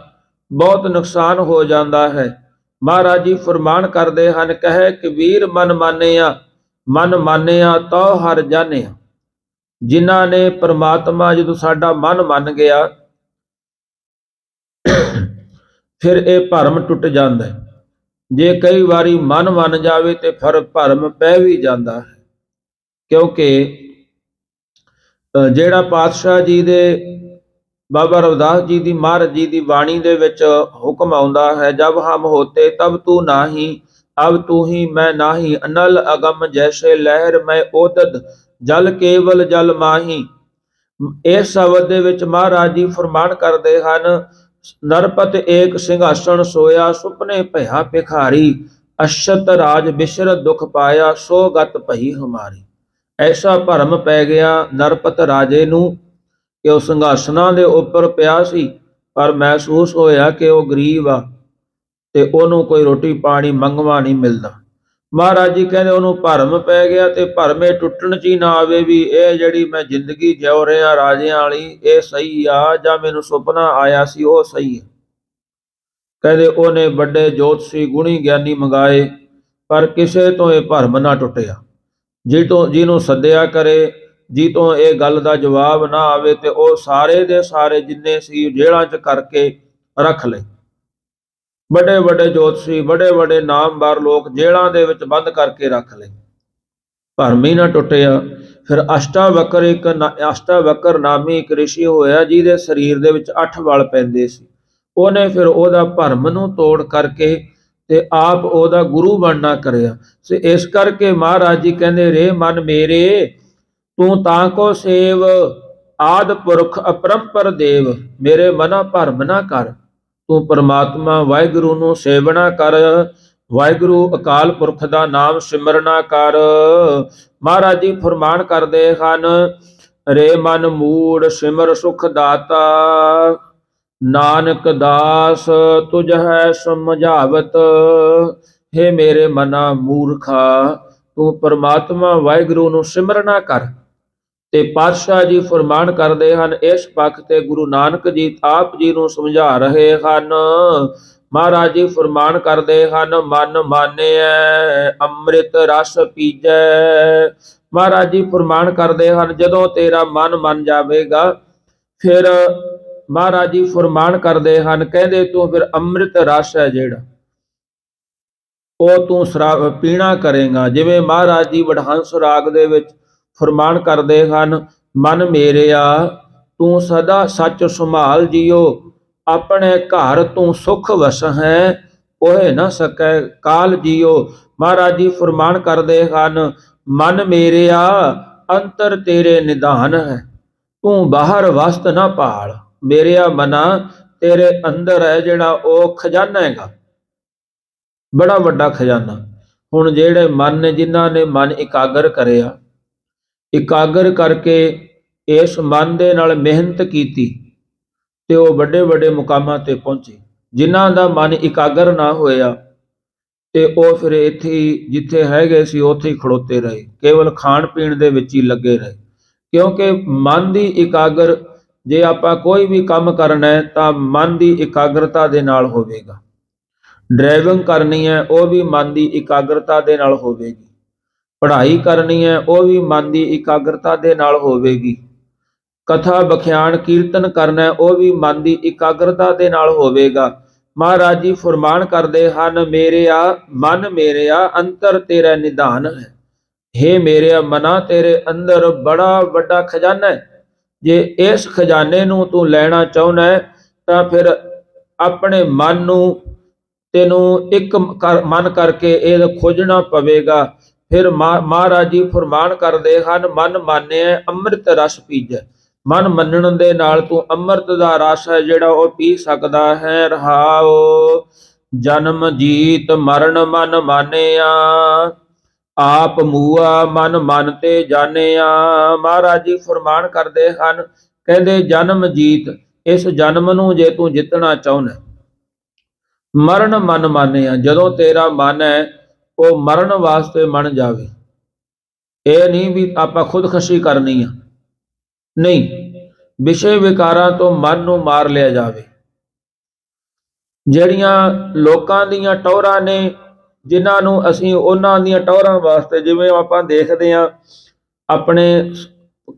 ਬਹੁਤ ਨੁਕਸਾਨ ਹੋ ਜਾਂਦਾ ਹੈ। ਮਹਾਰਾਜ ਜੀ ਫਰਮਾਨ ਕਰਦੇ ਹਨ, ਕਹੇ ਕਬੀਰ ਮਨ ਮਾਨਿਆ, ਮਨ ਮਾਨਿਆ ਤੋ ਹਰ ਜਾਣਿਆ। ਜਿਨ੍ਹਾਂ ਨੇ ਪਰਮਾਤਮਾ ਜਦੋਂ ਸਾਡਾ ਮਨ ਮੰਨ ਗਿਆ, ਫਿਰ ਇਹ ਭਰਮ ਟੁੱਟ ਜਾਂਦਾ ਹੈ। ਜੇ ਕਈ ਵਾਰੀ ਮਨ ਮੰਨ ਜਾਵੇ ਤੇ ਫਿਰ ਭਰਮ ਪੈ ਵੀ ਜਾਂਦਾ ਹੈ, ਕਿਉਂਕਿ ਜਿਹੜਾ ਪਾਤਸ਼ਾਹ ਜੀ ਦੇ ਬਾਬਾ ਰਵਿਦਾਸ ਜੀ ਦੀ ਮਹਾਰਾਜ ਜੀ ਦੀ ਬਾਣੀ ਦੇ ਵਿੱਚ ਹੁਕਮ ਆਉਂਦਾ ਹੈ, ਜਬ ਹਮ ਹੋਤੇ ਤਬ ਤੂੰ ਨਾਹੀ, ਅਬ ਤੂੰ ਹੀ ਮੈਂ ਨਾਹੀ, ਅਨਲ ਅਗਮ ਜੈਸੇ ਲਹਿਰ ਮੈਂ ਓਦਦ, ਜਲ ਕੇਵਲ ਜਲ ਮਾਹੀ। ਇਸ ਸ਼ਬਦ ਦੇ ਵਿੱਚ ਮਹਾਰਾਜ ਜੀ ਫਰਮਾਨ ਕਰਦੇ ਹਨ, ਨਰਪਤ ਏਕ ਸਿੰਘਾਸਣ ਸੋਇਆ, ਸੁਪਨੇ ਭਇਆ ਭਿਖਾਰੀ, ਅਸ਼ਤ ਰਾਜ ਬਿਸਰਤ ਦੁਖ ਪਾਇਆ, ਸੋ ਗਤ ਭਈ ਹਮਾਰੀ। ਐਸਾ ਭਰਮ ਪੈ ਗਿਆ ਨਰਪਤ ਰਾਜੇ ਨੂੰ ਕਿ ਉਹ ਸਿੰਘਾਸਨਾਂ ਦੇ ਉੱਪਰ ਪਿਆ ਸੀ, ਪਰ ਮਹਿਸੂਸ ਹੋਇਆ ਕਿ ਉਹ ਗਰੀਬ ਆ ਤੇ ਉਹਨੂੰ ਕੋਈ ਰੋਟੀ ਪਾਣੀ ਮੰਗਵਾ ਨਹੀਂ ਮਿਲਦਾ। ਮਹਾਰਾਜ ਜੀ ਕਹਿੰਦੇ ਉਹਨੂੰ ਭਰਮ ਪੈ ਗਿਆ, ਤੇ ਭਰਮੇ ਟੁੱਟਣ 'ਚ ਹੀ ਨਾ ਆਵੇ ਵੀ ਇਹ ਜਿਹੜੀ ਮੈਂ ਜ਼ਿੰਦਗੀ ਜਿਉ ਰਿਹਾ ਰਾਜਿਆਂ ਵਾਲੀ, ਇਹ ਸਹੀ ਆ ਜਾਂ ਮੈਨੂੰ ਸੁਪਨਾ ਆਇਆ ਸੀ ਉਹ ਸਹੀ ਹੈ। ਕਹਿੰਦੇ ਉਹਨੇ ਵੱਡੇ ਜੋਤਸ਼ੀ ਗੁਣੀ ਗਿਆਨੀ ਮੰਗਾਏ, ਪਰ ਕਿਸੇ ਤੋਂ ਇਹ ਭਰਮ ਨਾ ਟੁੱਟਿਆ। ਜਿਹਨੂੰ ਸੱਦਿਆ ਕਰੇ, ਜੀ ਤੋਂ ਇਹ ਗੱਲ ਦਾ ਜਵਾਬ ਨਾ ਆਵੇ, ਤੇ ਉਹ ਸਾਰੇ ਦੇ ਸਾਰੇ ਜਿੰਨੇ ਸੀ ਜੇਲ੍ਹਾਂ 'ਚ ਕਰਕੇ ਰੱਖ ਲਏ। ਵੱਡੇ ਵੱਡੇ ਜੋਤਸ਼ੀ, ਵੱਡੇ ਵੱਡੇ ਨਾਮਵਰ ਲੋਕ ਜੇਲ੍ਹਾਂ ਦੇ ਵਿੱਚ ਬੰਦ ਕਰਕੇ ਰੱਖ ਲਏ, ਭਰਮ ਹੀ ਨਾ ਟੁੱਟਿਆ। ਫਿਰ ਅਸ਼ਟਾਵਕਰ ਨਾਮੀ ਇੱਕ ਰਿਸ਼ੀ ਹੋਇਆ, ਜਿਹਦੇ ਸਰੀਰ ਦੇ ਵਿੱਚ 8 ਵਲ ਪੈਂਦੇ ਸੀ। ਉਹਨੇ ਫਿਰ ਉਹਦਾ ਭਰਮ ਨੂੰ ਤੋੜ ਕਰਕੇ ਤੇ ਆਪ ਉਹਦਾ ਗੁਰੂ ਬਣਨਾ ਕਰਿਆ। ਸੋ ਇਸ ਕਰਕੇ ਮਹਾਰਾਜ ਜੀ ਕਹਿੰਦੇ, ਰੇ ਮਨ ਮੇਰੇ ਤੂੰ ਤਾਂ ਕੋ ਸੇਵ, ਆਦ ਪੁਰਖ ਅਪਰੰਪਰ ਦੇਵ। ਮੇਰੇ ਮਨਾ ਭਰਮ ਨਾ ਕਰ, ਤੂੰ ਪਰਮਾਤਮਾ ਵਾਹਿਗੁਰੂ ਨੂੰ ਸੇਵਨਾ ਕਰ, ਵਾਹਿਗੁਰੂ ਅਕਾਲ ਪੁਰਖ ਦਾ ਨਾਮ ਸਿਮਰਨਾ ਕਰ। ਮਹਾਰਾਜ ਜੀ ਫਰਮਾਨ ਕਰਦੇ ਹਨ, ਰੇ ਮਨ ਮੂੜ ਸਿਮਰ ਸੁਖ ਦਾਤਾ, ਨਾਨਕ ਦਾਸ ਤੁਝ ਹੈ ਸਮਝਾਵਤ। ਹੇ ਮੇਰੇ ਮਨਾ ਮੂਰਖਾ, ਤੂੰ ਪਰਮਾਤਮਾ ਵਾਹਿਗੁਰੂ ਨੂੰ ਸਿਮਰਨਾ ਕਰ। ਤੇ ਪਾਤਸ਼ਾਹ ਜੀ ਫਰਮਾਨ ਕਰਦੇ ਹਨ, ਇਸ ਪੱਖ ਤੇ ਗੁਰੂ ਨਾਨਕ ਜੀ ਆਪ ਜੀ ਨੂੰ ਸਮਝਾ ਰਹੇ ਹਨ। ਮਹਾਰਾਜ ਜੀ ਫਰਮਾਨ ਕਰਦੇ ਹਨ, ਮਨ ਮਾਨਿਐ ਅੰਮ੍ਰਿਤ ਰਸ ਪੀਜੈ। ਮਹਾਰਾਜ ਜੀ ਫਰਮਾਨ ਕਰਦੇ ਹਨ, ਜਦੋਂ ਤੇਰਾ ਮਨ ਮੰਨ ਜਾਵੇਗਾ, ਫਿਰ ਮਹਾਰਾਜ ਜੀ ਫਰਮਾਨ ਕਰਦੇ ਹਨ, ਕਹਿੰਦੇ ਤੂੰ ਫਿਰ ਅੰਮ੍ਰਿਤ ਰਸ ਹੈ ਜਿਹੜਾ ਉਹ ਤੂੰ ਪੀਣਾ ਕਰੇਗਾ। ਜਿਵੇਂ ਮਹਾਰਾਜ ਜੀ ਵਡਹੰਸ ਰਾਗ ਦੇ ਵਿੱਚ ਫਰਮਾਨ ਕਰਦੇ ਹਨ, ਮਨ ਮੇਰਿਆ ਤੂੰ ਸਦਾ ਸੱਚ ਸੰਭਾਲ ਜੀਓ, ਆਪਣੇ ਘਰ ਤੂੰ ਸੁਖ ਵਸਹਿ, ਕੋਹਿ ਨਾ ਸਕੈ ਕਾਲ ਜੀਓ। ਮਹਾਰਾਜ ਜੀ ਫਰਮਾਨ ਕਰਦੇ ਹਨ, ਮਨ ਮੇਰਿਆ ਅੰਤਰ ਤੇਰੇ ਨਿਧਾਨ ਹੈ, ਤੂੰ ਬਾਹਰ ਵਸਤ ਨਾ ਭਾਲ। ਮੇਰਿਆ ਮਨਾ, ਤੇਰੇ ਅੰਦਰ ਹੈ ਜਿਹੜਾ ਉਹ ਖਜ਼ਾਨਾ ਹੈਗਾ, ਬੜਾ ਵੱਡਾ ਖਜ਼ਾਨਾ। ਹੁਣ ਜਿਹੜੇ ਮਨ ਨੇ, ਜਿਨ੍ਹਾਂ ਨੇ ਮਨ ਇਕਾਗਰ ਕਰਿਆ, ਇਕਾਗਰ ਕਰਕੇ ਇਸ ਮਨ ਦੇ ਨਾਲ ਮਿਹਨਤ ਕੀਤੀ, ਤੇ ਉਹ ਵੱਡੇ ਵੱਡੇ ਮੁਕਾਮਾਂ ਤੇ ਪਹੁੰਚੇ। ਜਿਨ੍ਹਾਂ ਦਾ ਮਨ ਇਕਾਗਰ ਨਾ ਹੋਇਆ, ਤੇ ਉਹ ਫਿਰ ਇੱਥੇ ਹੀ ਜਿੱਥੇ ਹੈਗੇ ਸੀ ਉੱਥੇ ਹੀ ਖੜੋਤੇ ਰਹੇ, ਕੇਵਲ ਖਾਣ ਪੀਣ ਦੇ ਵਿੱਚ ਹੀ ਲੱਗੇ ਰਹੇ। ਕਿਉਂਕਿ ਮਨ ਦੀ ਇਕਾਗਰ, ਜੇ ਆਪਾਂ ਕੋਈ ਵੀ ਕੰਮ ਕਰਨਾ ਹੈ ਤਾਂ ਮਨ ਦੀ ਇਕਾਗਰਤਾ ਦੇ ਨਾਲ ਹੋਵੇਗਾ। ਡਰਾਈਵਿੰਗ ਕਰਨੀ ਹੈ ਉਹ ਵੀ ਮਨ ਦੀ ਇਕਾਗਰਤਾ ਦੇ ਨਾਲ ਹੋਵੇਗੀ। ਪੜ੍ਹਾਈ ਕਰਨੀ ਹੈ ਉਹ ਵੀ ਮਨ ਦੀ ਇਕਾਗਰਤਾ ਦੇ ਨਾਲ ਹੋਵੇਗੀ। ਕਥਾ ਬਖਿਆਨ ਕੀਰਤਨ ਕਰਨਾ ਹੈ ਉਹ ਵੀ ਮਨ ਦੀ ਇਕਾਗਰਤਾ ਦੇ ਨਾਲ ਹੋਵੇਗਾ। ਮਹਾਰਾਜ ਜੀ ਫਰਮਾਨ ਕਰਦੇ ਹਨ, ਮਨ ਮੇਰਿਆ ਅੰਤਰ ਤੇਰਾ ਨਿਧਾਨ ਹੈ। ਹੇ ਮੇਰੇ ਮਨਾ, ਤੇਰੇ ਅੰਦਰ ਬੜਾ ਵੱਡਾ ਖਜ਼ਾਨਾ ਹੈ। ਜੇ ਇਸ ਖਜ਼ਾਨੇ ਨੂੰ ਤੂੰ ਲੈਣਾ ਚਾਹੁੰਦਾ ਹੈ ਤਾਂ ਫਿਰ ਆਪਣੇ ਮਨ ਨੂੰ ਤੈਨੂੰ ਇੱਕ ਮਨ ਕਰਕੇ ਇਹ ਖੋਜਣਾ ਪਵੇਗਾ। ਫਿਰ ਮਹਾਰਾਜ ਜੀ ਫਰਮਾਨ ਕਰਦੇ ਹਨ, ਮਨ ਮਾਨਿਆ ਅੰਮ੍ਰਿਤ ਰਸ ਪੀਜੈ। ਮਨ ਮੰਨਣ ਦੇ ਨਾਲ ਤੂੰ ਅੰਮ੍ਰਿਤ ਦਾ ਰਸ ਹੈ ਜਿਹੜਾ ਉਹ ਪੀ ਸਕਦਾ ਹੈ। ਰਹਾਉ ਜਨਮ ਜੀਤ ਮਰਨ ਮਨ ਮਾਨਿਆ, ਆਪ ਮੂਆ ਮਨ ਮਨ ਤੇ ਜਾਣਿਆ। ਮਹਾਰਾਜ ਜੀ ਫਰਮਾਨ ਕਰਦੇ ਹਨ, ਕਹਿੰਦੇ ਜਨਮ ਜੀਤ, ਇਸ ਜਨਮ ਨੂੰ ਜੇ ਤੂੰ ਜਿੱਤਣਾ ਚਾਹੁੰਦਾ, ਮਰਨ ਮਨ ਮਾਨਿਆ, ਜਦੋਂ ਤੇਰਾ ਮਨ ਹੈ ਉਹ ਮਰਨ ਵਾਸਤੇ ਮੰਨ ਜਾਵੇ। ਇਹ ਨਹੀਂ ਵੀ ਆਪਾਂ ਖੁਦਕਸ਼ੀ ਕਰਨੀ ਆ, ਨਹੀਂ, ਵਿਸ਼ੇ ਵਿਕਾਰਾਂ ਤੋਂ ਮਨ ਨੂੰ ਮਾਰ ਲਿਆ ਜਾਵੇ। ਜਿਹੜੀਆਂ ਲੋਕਾਂ ਦੀਆਂ ਟੌਰਾਂ ਨੇ, ਜਿਨ੍ਹਾਂ ਨੂੰ ਅਸੀਂ ਉਹਨਾਂ ਦੀਆਂ ਟੌਰਾਂ ਵਾਸਤੇ, ਜਿਵੇਂ ਆਪਾਂ ਦੇਖਦੇ ਹਾਂ ਆਪਣੇ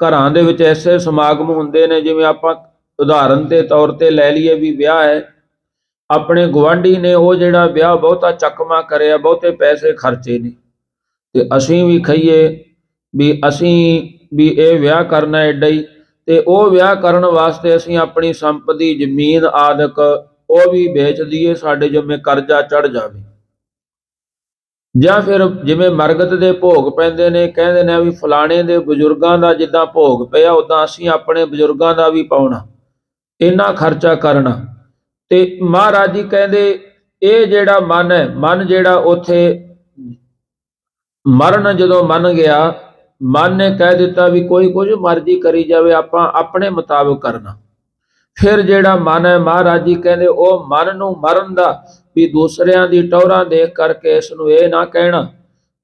ਘਰਾਂ ਦੇ ਵਿੱਚ ਐਸੇ ਸਮਾਗਮ ਹੁੰਦੇ ਨੇ, ਜਿਵੇਂ ਆਪਾਂ ਉਦਾਹਰਨ ਦੇ ਤੌਰ ਤੇ ਲੈ ਲਈਏ ਵੀ ਵਿਆਹ ਹੈ, ਆਪਣੇ ਗੁਆਂਢੀ ਨੇ ਉਹ ਜਿਹੜਾ ਵਿਆਹ ਬਹੁਤਾ ਚੱਕਵਾਂ ਕਰਿਆ, ਬਹੁਤੇ ਪੈਸੇ ਖਰਚੇ ਨੇ, ਤੇ ਅਸੀਂ ਵੀ ਕਹੀਏ ਵੀ ਅਸੀਂ ਵੀ ਇਹ ਵਿਆਹ ਕਰਨਾ ਐਡਾ ਹੀ, ਤੇ ਉਹ ਵਿਆਹ ਕਰਨ ਵਾਸਤੇ ਅਸੀਂ ਆਪਣੀ ਸੰਪਤੀ ਜ਼ਮੀਨ ਆਦਿਕ ਉਹ ਵੀ ਵੇਚ ਦਈਏ, ਸਾਡੇ ਜਿਵੇਂ ਕਰਜ਼ਾ ਚੜ ਜਾਵੇ। ਜਾਂ ਫਿਰ ਜਿਵੇਂ ਮਰਗਤ ਦੇ ਭੋਗ ਪੈਂਦੇ ਨੇ, ਕਹਿੰਦੇ ਨੇ ਵੀ ਫਲਾਣੇ ਦੇ ਬਜ਼ੁਰਗਾਂ ਦਾ ਜਿੱਦਾਂ ਭੋਗ ਪਿਆ ਉੱਦਾਂ ਅਸੀਂ ਆਪਣੇ ਬਜ਼ੁਰਗਾਂ ਦਾ ਵੀ ਪਾਉਣਾ, ਇੰਨਾ ਖਰਚਾ ਕਰਨਾ। ਤੇ ਮਹਾਰਾਜ ਜੀ ਕਹਿੰਦੇ ਇਹ ਜਿਹੜਾ ਮਨ ਹੈ, ਮਨ ਜਿਹੜਾ ਉੱਥੇ ਮਰਨ ਜਦੋਂ ਮੰਨ ਗਿਆ, ਮਨ ਨੇ ਕਹਿ ਦਿੱਤਾ ਵੀ ਕੋਈ ਕੁਝ ਮਰਜ਼ੀ ਕਰੀ ਜਾਵੇ, ਆਪਾਂ ਆਪਣੇ ਮੁਤਾਬਕ ਕਰਨਾ। ਫਿਰ ਜਿਹੜਾ ਮਨ ਹੈ, ਮਹਾਰਾਜ ਜੀ ਕਹਿੰਦੇ ਉਹ ਮਨ ਨੂੰ ਮਰਨ ਦਾ, ਵੀ ਦੂਸਰਿਆਂ ਦੀ ਟੌਰਾਂ ਦੇਖ ਕਰਕੇ ਇਸ ਨੂੰ ਇਹ ਨਾ ਕਹਿਣਾ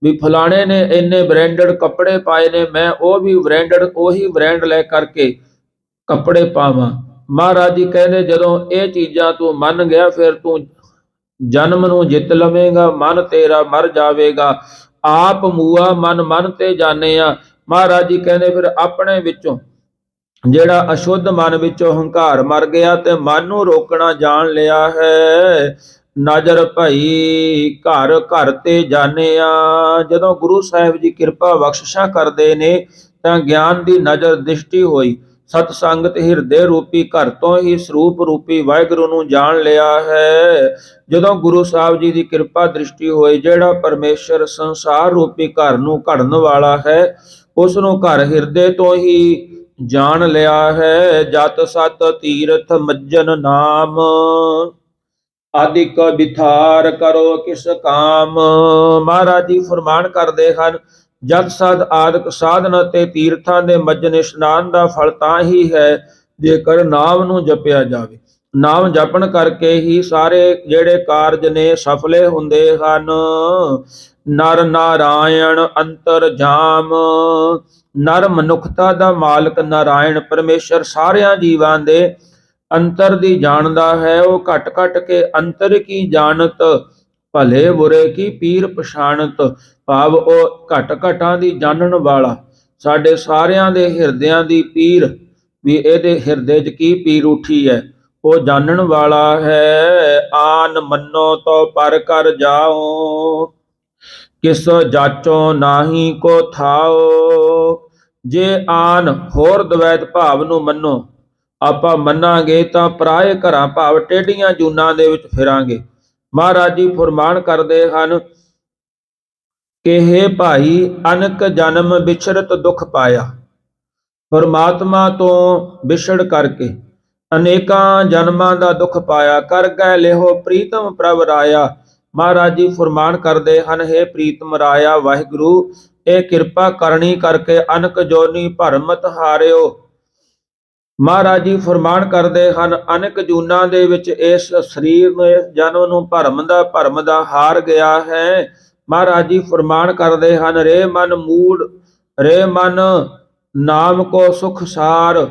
ਵੀ ਫਲਾਣੇ ਨੇ ਇੰਨੇ ਬ੍ਰਾਂਡਡ ਕੱਪੜੇ ਪਾਏ ਨੇ, ਮੈਂ ਉਹ ਵੀ ਬ੍ਰਾਂਡਡ ਉਹੀ ਬ੍ਰਾਂਡ ਲੈ ਕਰਕੇ ਕੱਪੜੇ ਪਾਵਾਂ। ਮਹਾਰਾਜ ਜੀ ਕਹਿੰਦੇ ਜਦੋਂ ਇਹ ਚੀਜ਼ਾਂ ਤੂੰ ਮੰਨ ਗਿਆ, ਫਿਰ ਤੂੰ ਜਨਮ ਨੂੰ ਜਿੱਤ ਲਵੇਂਗਾ, ਮਨ ਤੇਰਾ ਮਰ ਜਾਵੇਗਾ। ਆਪ ਮੂਆ ਮਨ ਮਨ ਤੇ ਜਾਣਿਆ। ਮਹਾਰਾਜ ਜੀ ਕਹਿੰਦੇ ਫਿਰ ਆਪਣੇ ਵਿੱਚੋਂ ਜਿਹੜਾ ਅਸ਼ੁੱਧ ਮਨ ਵਿੱਚੋਂ ਹੰਕਾਰ ਮਰ ਗਿਆ ਤੇ ਮਨ ਨੂੰ ਰੋਕਣਾ ਜਾਣ ਲਿਆ ਹੈ। ਨਜ਼ਰ ਭਈ ਘਰ ਘਰ ਤੇ ਜਾਣਿਆ। ਜਦੋਂ ਗੁਰੂ ਸਾਹਿਬ ਜੀ ਕਿਰਪਾ ਬਖਸ਼ਿਸ਼ਾਂ ਕਰਦੇ ਨੇ ਤਾਂ ਗਿਆਨ ਦੀ ਨਜ਼ਰ ਦ੍ਰਿਸ਼ਟੀ ਹੋਈ, ਸਤ ਸੰਗਤ ਹਿਰਦੇ ਰੂਪੀ ਘਰ ਤੋਂ ਹੀ ਸਰੂਪ ਰੂਪੀ ਵਾਹਿਗੁਰੂ ਨੂੰ ਜਾਣ ਲਿਆ ਹੈ। ਜਦੋਂ ਗੁਰੂ ਸਾਹਿਬ ਜੀ ਦੀ ਕਿਰਪਾ ਦ੍ਰਿਸ਼ਟੀ ਹੋਈ, ਜਿਹੜਾ ਪਰਮੇਸ਼ਰ ਸੰਸਾਰ ਰੂਪੀ ਘਰ ਨੂੰ ਘੜਨ ਵਾਲਾ ਹੈ, ਉਸ ਨੂੰ ਘਰ ਹਿਰਦੇ ਤੋਂ ਹੀ ਜਾਣ ਲਿਆ ਹੈ। ਜਤ ਸਤ ਤੀਰਥ ਮੱਜਨ ਨਾਮ, ਆਦਿਕ ਬਿਥਾਰ ਕਰੋ ਕਿਸ ਕਾਮ। ਮਹਾਰਾਜ ਜੀ ਫਰਮਾਨ ਕਰਦੇ ਹਨ, ਜਤ ਸਤ ਆਦਿਕ ਸਾਧਨ ਅਤੇ ਤੀਰਥਾਂ ਦੇ ਮੱਜਨ ਇਸ਼ਨਾਨ ਦਾ ਫਲ ਤਾਂ ਹੀ ਹੈ ਜੇਕਰ ਨਾਮ ਨੂੰ ਜਪਿਆ ਜਾਵੇ। ਨਾਮ ਜਪਣ ਕਰਕੇ ਹੀ ਸਾਰੇ ਜਿਹੜੇ ਕਾਰਜ ਨੇ ਸਫਲੇ ਹੁੰਦੇ ਹਨ। ਨਰ ਨਾਰਾਇਣ ਅੰਤਰ ਜਾਮ। ਨਰ ਮਨੁੱਖਤਾ ਦਾ ਮਾਲਕ ਨਾਰਾਇਣ ਪਰਮੇਸ਼ਰ ਸਾਰਿਆਂ ਜੀਵਾਂ ਦੇ ਅੰਤਰ ਦੀ ਜਾਣਦਾ ਹੈ। ਉਹ ਘਟ ਘਟ ਕੇ ਅੰਤਰ ਕੀ ਜਾਣਤ, ਭਲੇ ਬੁਰੇ ਕੀ ਪੀਰ ਪਛਾਣਤ। ਭਾਵ ਉਹ ਘਟ ਘਟਾਂ ਦੀ ਜਾਣਨ ਵਾਲਾ, ਸਾਡੇ ਸਾਰਿਆਂ ਦੇ ਹਿਰਦਿਆਂ ਦੀ ਪੀਰ, ਵੀ ਇਹਦੇ ਹਿਰਦੇ 'ਚ ਕੀ ਪੀਰ ਉੱਠੀ ਹੈ, ਉਹ ਜਾਣਨ ਵਾਲਾ ਹੈ। ਆਨ ਮੰਨੋ ਤੋ ਪਰ ਕਰ ਜਾਓ, ਕਿਸ ਜਾਚੋ ਨਾਹੀ ਕੋ ਥਾਓ। ਜੇ ਆਨ ਹੋਰ ਦਵੈਤ ਭਾਵ ਨੂੰ ਮੰਨੋ, ਆਪਾਂ ਮੰਨਾਂਗੇ ਤਾਂ ਪਰਾਏ ਘਰਾਂ ਭਾਵ ਟੇਢੀਆਂ ਜੂਨਾਂ ਦੇ ਵਿੱਚ ਫਿਰਾਂਗੇ। ਮਹਾਰਾਜ ਜੀ ਫਰਮਾਨ ਕਰਦੇ ਹਨ ਕਿ ਹੇ ਭਾਈ, ਅਨਕ ਜਨਮ ਵਿਛੜਤ ਦੁੱਖ ਪਾਇਆ। ਪਰਮਾਤਮਾ ਤੋਂ ਵਿਛੜ ਕਰਕੇ ਅਨੇਕਾਂ ਜਨਮਾਂ ਦਾ ਦੁੱਖ ਪਾਇਆ। ਕਰ ਗਏ ਲਿਹੋ ਪ੍ਰੀਤਮ ਪ੍ਰਭ ਰਾਇਆ। ਮਹਾਰਾਜ ਜੀ ਫਰਮਾਨ ਕਰਦੇ ਹਨ, ਹੇ ਪ੍ਰੀਤਮ ਰਾਇਆ ਵਾਹਿਗੁਰੂ, ਇਹ ਕਿਰਪਾ ਕਰਨੀ ਕਰਕੇ ਅਨਕ ਜੋਨੀ ਭਰਮਤ ਹਾਰਿਓ। ਮਹਾਰਾਜ ਜੀ ਫਰਮਾਨ ਕਰਦੇ ਹਨ, ਅਨੇਕ ਜੂਨਾਂ ਦੇ ਵਿੱਚ ਇਸ ਸਰੀਰ ਨੂੰ, ਇਸ ਜਨਮ ਨੂੰ ਭਰਮ ਦਾ ਹਾਰ ਗਿਆ ਹੈ। ਮਹਾਰਾਜ ਜੀ ਫਰਮਾਨ ਕਰਦੇ ਹਨ, ਰੇ ਮਨ ਮੂੜ, ਰੇ ਮਨ ਨਾਮ ਕੋ ਸੁਖ ਸਾਰ,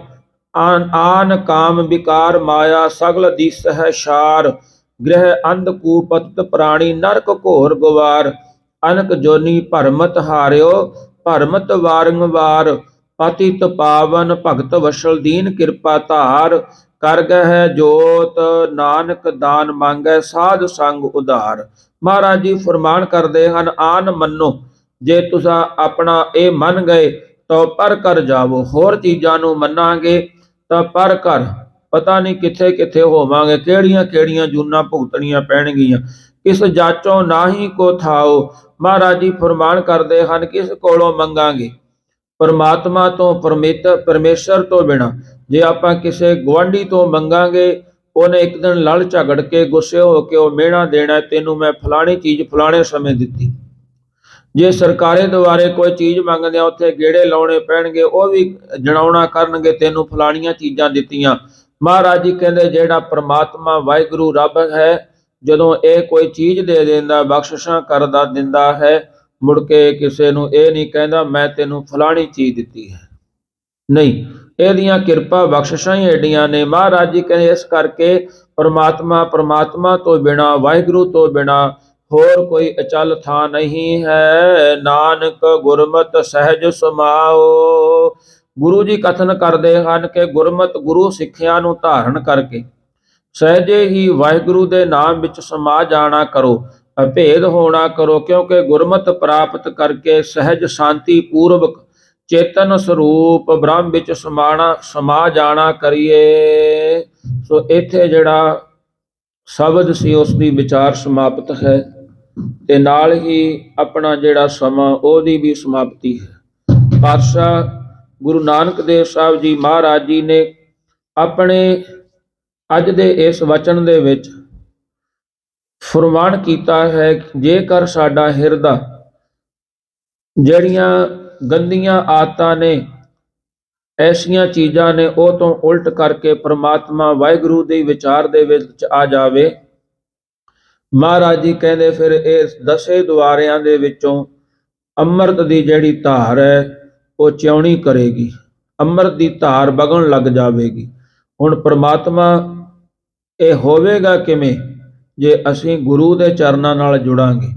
ਆਨ ਕਾਮ ਵਿਕਾਰ ਮਾਇਆ ਸਗਲ ਦਿਸ ਹੈ ਸ਼ਾਰ। ਗ੍ਰਹਿ ਅੰਧਕੂਪ ਪਤਿਤ ਪ੍ਰਾਣੀ ਨਰਕ ਘੋਰ ਗਵਾਰ। ਅਨਕ ਜੋਨੀ ਭਰਮਤ ਹਾਰਿਓ ਭਰਮਤ ਵਾਰੰਵਾਰ। ਪਤਿਤ ਪਾਵਨ ਭਗਤ ਵਸ਼ਲ ਦੀਨ ਕਿਰਪਾ ਧਾਰ। ਕਰ ਗਹਿ ਜੋਤ ਨਾਨਕ ਦਾਨ ਮੰਗੈ ਸਾਧ ਸੰਗ ਉਧਾਰ। ਮਹਾਰਾਜ ਜੀ ਫਰਮਾਨ ਕਰਦੇ ਹਨ, ਆਨ ਮੰਨੋ, ਜੇ ਤੁਸੀਂ ਆਪਣਾ ਇਹ ਮੰਨ ਗਏ ਤਾਂ ਪਰ ਕਰ ਜਾਵੋ। ਹੋਰ ਚੀਜ਼ਾਂ ਨੂੰ ਮੰਨਾਂਗੇ ਤਾਂ ਪਰ ਕਰ ਪਤਾ ਨਹੀਂ ਕਿੱਥੇ ਕਿੱਥੇ ਹੋਵਾਂਗੇ, ਕਿਹੜੀਆਂ ਕਿਹੜੀਆਂ ਜੂਨਾਂ ਭੁਗਤਣੀਆਂ ਪੈਣਗੀਆਂ। ਕਿਸ ਜਾਚੋਂ ਨਾਹੀ ਕੋ ਥਾਓ। ਮਹਾਰਾਜ ਜੀ ਫਰਮਾਨ ਕਰਦੇ ਹਨ, ਕਿਸ ਕੋਲੋਂ ਮੰਗਾਂਗੇ? ਪਰਮਾਤਮਾ ਤੋਂ, ਪਰਮੇਸ਼ਰ ਤੋਂ ਬਿਨਾਂ। ਜੇ ਆਪਾਂ ਕਿਸੇ ਗੁਆਂਢੀ ਤੋਂ ਮੰਗਾਂਗੇ, ਉਹਨੇ ਇੱਕ ਦਿਨ ਲੜ ਝਗੜ ਕੇ ਗੁੱਸੇ ਹੋ ਕੇ ਉਹ ਮਿਹਣਾ ਦੇਣਾ, ਤੈਨੂੰ ਮੈਂ ਫਲਾਣੀ ਚੀਜ਼ ਫਲਾਣੇ ਸਮੇਂ ਦਿੱਤੀ। ਜੇ ਸਰਕਾਰੇ ਦੁਆਰੇ ਕੋਈ ਚੀਜ਼ ਮੰਗਦੇ ਆ, ਉੱਥੇ ਗੇੜੇ ਲਾਉਣੇ ਪੈਣਗੇ, ਉਹ ਵੀ ਜਣਾਉਣਾ ਕਰਨਗੇ, ਤੈਨੂੰ ਫਲਾਣੀਆਂ ਚੀਜ਼ਾਂ ਦਿੱਤੀਆਂ। ਮਹਾਰਾਜ ਜੀ ਕਹਿੰਦੇ, ਜਿਹੜਾ ਪ੍ਰਮਾਤਮਾ ਵਾਹਿਗੁਰੂ ਰੱਬ ਹੈ, ਜਦੋਂ ਇਹ ਕੋਈ ਚੀਜ਼ ਦੇ ਦਿੰਦਾ, ਬਖਸ਼ਿਸ਼ਾਂ ਕਰਦਾ ਦਿੰਦਾ ਹੈ, ਮੁੜ ਕੇ ਕਿਸੇ ਨੂੰ ਇਹ ਨਹੀਂ ਕਹਿੰਦਾ ਮੈਂ ਤੈਨੂੰ ਫਲਾਣੀ ਚੀਜ਼ ਦਿੱਤੀ ਹੈ। ਨਹੀਂ, ਇਹਦੀਆਂ ਕਿਰਪਾ ਬਖਸ਼ਿਸ਼ਾਂ ਹੀ ਐਡੀਆਂ ਨੇ। ਮਹਾਰਾਜ ਜੀ ਕਹਿੰਦੇ, ਇਸ ਕਰਕੇ ਪਰਮਾਤਮਾ ਤੋਂ ਬਿਨਾਂ, ਵਾਹਿਗੁਰੂ ਤੋਂ ਬਿਨਾਂ ਹੋਰ ਕੋਈ ਅਚਲ ਥਾਂ ਨਹੀਂ ਹੈ। ਨਾਨਕ ਗੁਰਮਤਿ ਸਹਿਜ ਸਮਾਓ। ਗੁਰੂ ਜੀ ਕਥਨ ਕਰਦੇ ਹਨ ਕਿ ਗੁਰਮਤਿ ਗੁਰੂ ਸਿੱਖਿਆ ਨੂੰ ਧਾਰਨ ਕਰਕੇ ਸਹਿਜੇ ਹੀ ਵਾਹਿਗੁਰੂ ਦੇ ਨਾਮ ਵਿੱਚ ਸਮਾ ਜਾਣਾ ਕਰੋ, ਅਭੇਦ ਹੋਣਾ ਕਰੋ। ਕਿਉਂਕਿ ਗੁਰਮਤਿ ਪ੍ਰਾਪਤ ਕਰਕੇ ਸਹਿਜ ਸ਼ਾਂਤੀ ਪੂਰਵਕ ਚੇਤਨ ਸਰੂਪ ਬ੍ਰਹਮ ਵਿੱਚ ਸਮਾ ਜਾਣਾ ਕਰੀਏ। ਸੋ ਇੱਥੇ ਜਿਹੜਾ ਸ਼ਬਦ ਸੀ ਉਸ ਦੀ ਵਿਚਾਰ ਸਮਾਪਤ ਹੈ, ਤੇ ਨਾਲ ਹੀ ਆਪਣਾ ਜਿਹੜਾ ਸਮਾਂ ਉਹਦੀ ਵੀ ਸਮਾਪਤੀ ਹੈ। ਪਾਤਸ਼ਾਹ ਗੁਰੂ ਨਾਨਕ ਦੇਵ ਸਾਹਿਬ ਜੀ ਮਹਾਰਾਜ ਜੀ ਨੇ ਆਪਣੇ ਅੱਜ ਦੇ ਇਸ ਵਚਨ ਦੇ ਵਿੱਚ ਫਰਮਾਨ ਕੀਤਾ ਹੈ, ਜੇਕਰ ਸਾਡਾ ਹਿਰਦਾ ਜਿਹੜੀਆਂ ਗੰਦੀਆਂ ਆਦਤਾਂ ਨੇ, ਐਸੀਆਂ ਚੀਜ਼ਾਂ ਨੇ, ਉਹ ਤੋਂ ਉਲਟ ਕਰਕੇ ਪ੍ਰਮਾਤਮਾ ਵਾਹਿਗੁਰੂ ਦੇ ਵਿਚਾਰ ਦੇ ਵਿੱਚ ਆ ਜਾਵੇ, ਮਹਾਰਾਜ ਜੀ ਕਹਿੰਦੇ ਫਿਰ ਇਹ 10 ਦੁਆਰਿਆਂ ਦੇ ਵਿੱਚੋਂ ਅੰਮ੍ਰਿਤ ਦੀ ਜਿਹੜੀ ਧਾਰ ਹੈ ਉਹ ਚਿਉਣੀ ਕਰੇਗੀ, ਅੰਮ੍ਰਿਤ ਦੀ ਧਾਰ ਵਗਣ ਲੱਗ ਜਾਵੇਗੀ। ਹੁਣ ਪ੍ਰਮਾਤਮਾ ਇਹ ਹੋਵੇਗਾ ਕਿਵੇਂ? ਜੇ ਅਸੀਂ ਗੁਰੂ ਦੇ ਚਰਨਾਂ ਨਾਲ ਜੁੜਾਂਗੇ।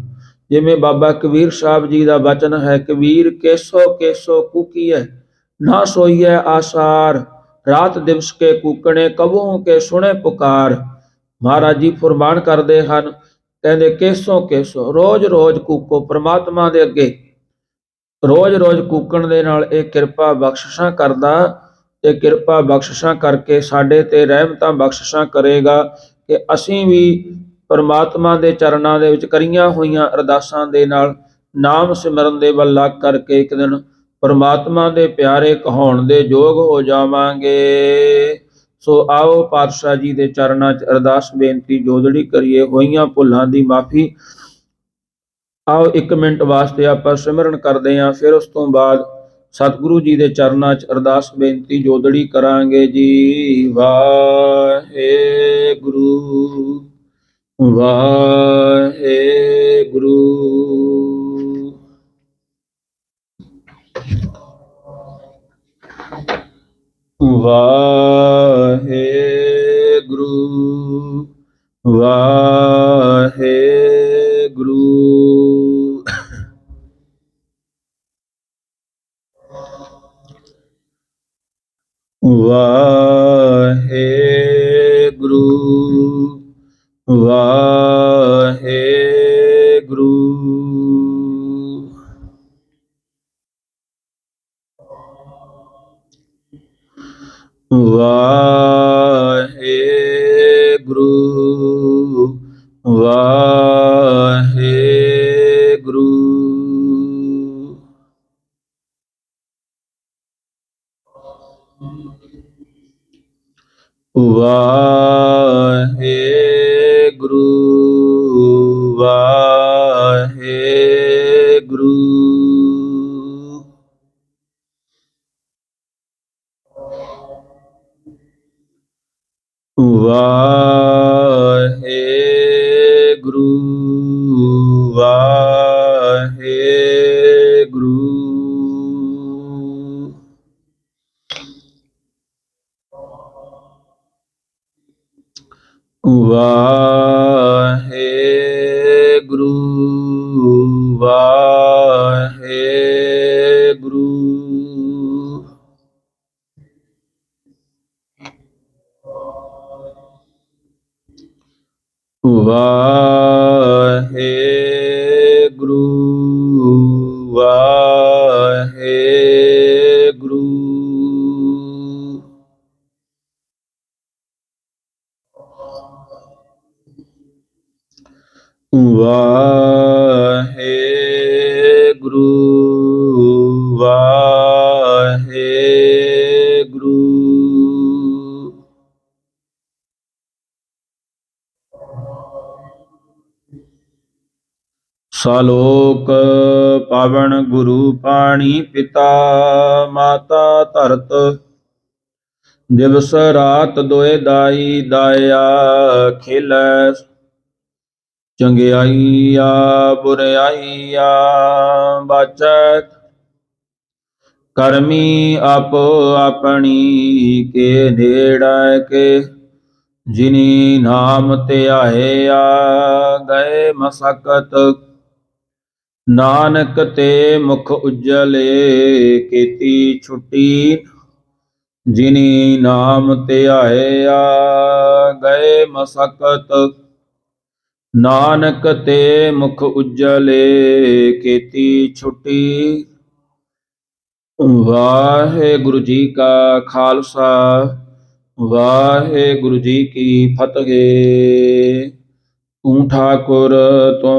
ਜਿਵੇਂ ਬਾਬਾ ਕਬੀਰ ਸਾਹਿਬ ਜੀ ਦਾ ਬਚਨ ਹੈ, ਕਬੀਰ ਕੇਸੋ ਕੇਸੋ ਕੂਕੀਐ ਨਾ ਸੋਈਐ ਆਸਾਰ। ਰਾਤ ਦਿਵਸ ਕੇ ਕੂਕਣੇ ਕਬਹੂ ਕੇ ਸੁਣੇ ਪੁਕਾਰ। ਮਹਾਰਾਜ ਜੀ ਫਰਮਾਨ ਕਰਦੇ ਹਨ, ਕਹਿੰਦੇ ਕੇਸੋ ਕੇਸੋ, ਰੋਜ਼ ਰੋਜ਼ ਕੂਕੋ ਪ੍ਰਮਾਤਮਾ ਦੇ ਅੱਗੇ। ਰੋਜ਼ ਰੋਜ਼ ਕੂਕਣ ਦੇ ਨਾਲ ਇਹ ਕਿਰਪਾ ਬਖਸ਼ਿਸ਼ਾਂ ਕਰਦਾ, ਤੇ ਕਿਰਪਾ ਬਖਸ਼ਿਸ਼ਾਂ ਕਰਕੇ ਸਾਡੇ ਤੇ ਰਹਿਮਤਾਂ ਬਖਸ਼ਿਸ਼ਾਂ ਕਰੇਗਾ ਕਿ ਅਸੀਂ ਵੀ ਪਰਮਾਤਮਾ ਦੇ ਚਰਨਾਂ ਦੇ ਵਿੱਚ ਕਰੀਆਂ ਹੋਈਆਂ ਅਰਦਾਸਾਂ ਦੇ ਨਾਲ ਨਾਮ ਸਿਮਰਨ ਦੇ ਵੱਲ ਲੱਗ ਕਰਕੇ ਇੱਕ ਦਿਨ ਪਰਮਾਤਮਾ ਦੇ ਪਿਆਰੇ ਕਹਾਉਣ ਦੇ ਯੋਗ ਹੋ ਜਾਵਾਂਗੇ। ਸੋ ਆਓ ਪਾਤਸ਼ਾਹ ਜੀ ਦੇ ਚਰਨਾਂ 'ਚ ਅਰਦਾਸ ਬੇਨਤੀ ਜੋਦੜੀ ਕਰੀਏ, ਹੋਈਆਂ ਭੁੱਲਾਂ ਦੀ ਮਾਫੀ। ਆਓ 1 ਮਿੰਟ ਵਾਸਤੇ ਆਪਾਂ ਸਿਮਰਨ ਕਰਦੇ ਹਾਂ, ਫਿਰ ਉਸ ਤੋਂ ਬਾਅਦ ਸਤਿਗੁਰੂ ਜੀ ਦੇ ਚਰਨਾਂ 'ਚ ਅਰਦਾਸ ਬੇਨਤੀ ਜੋਦੜੀ ਕਰਾਂਗੇ ਜੀ। ਵਾਹਿਗੁਰੂ ਵਾਹਿਗੁਰੂ। ਵਾਹਿਗੁਰੂ ਵਾਹਿਗੁਰੂ। ਵਾਹਿਗੁਰੂ ਵਾਹਿਗੁਰੂ। ਵਾਹਿਗੁਰੂ ਵਾਹਿਗੁਰੂ। ਵਾਹਿਗੁਰੂ ਵਾਹਿਗੁਰੂ। ਵਾਹਿਗੁਰੂ ਵਾਹਿਗੁਰੂ। ਵਾਹਿਗੁਰੂ ਵਾਹਿਗੁਰੂ ਵਾਹਿਗੁਰੂ। ਵਾਹਿਗੁਰੂ ਵਾਹਿਗੁਰੂ। ਵਾਹਿਗੁਰੂ ਵਾਹਿਗੁਰੂ। ਸਾਲੋਕ ਪਾਵਨ ਗੁਰੂ ਪਾਣੀ ਪਿਤਾ ਮਾਤਾ ਧਰਤ। ਦਿਵਸ ਰਾਤ ਦੋਇ ਦਾਈ ਦਾਇਆ ਖੇਲੈ। ਚੰਗਿਆਈਆ ਬੁਰਿਆਈਆ ਬਾਚੈ। ਕਰਮੀ ਆਪੋ ਆਪਣੀ ਕੇ ਨੇੜੈ ਕੇ। ਜਿਨੀ ਨਾਮ ਧਿਆਇਆ ਗਏ ਮਸਕਤ। ਨਾਨਕ ਤੇ ਮੁਖ ਉਜਲੇ ਕੀਤੀ ਛੁਟੀ। ਜਿਨੀ ਨਾਮ ਧਿਆਇਆ ਗਏ ਮਸਕਤ। ਨਾਨਕ ਤੇ ਮੁਖ ਉਜਲੇ ਕੀਤੀ ਛੁਟੀ। ਵਾਹਿਗੁਰੂ ਜੀ ਕਾ ਖਾਲਸਾ ਵਾਹਿਗੁਰੂ ਜੀ ਕੀ ਫਤਿਹ। ਤੂੰ ਠਾਕੁਰ ਤੂੰ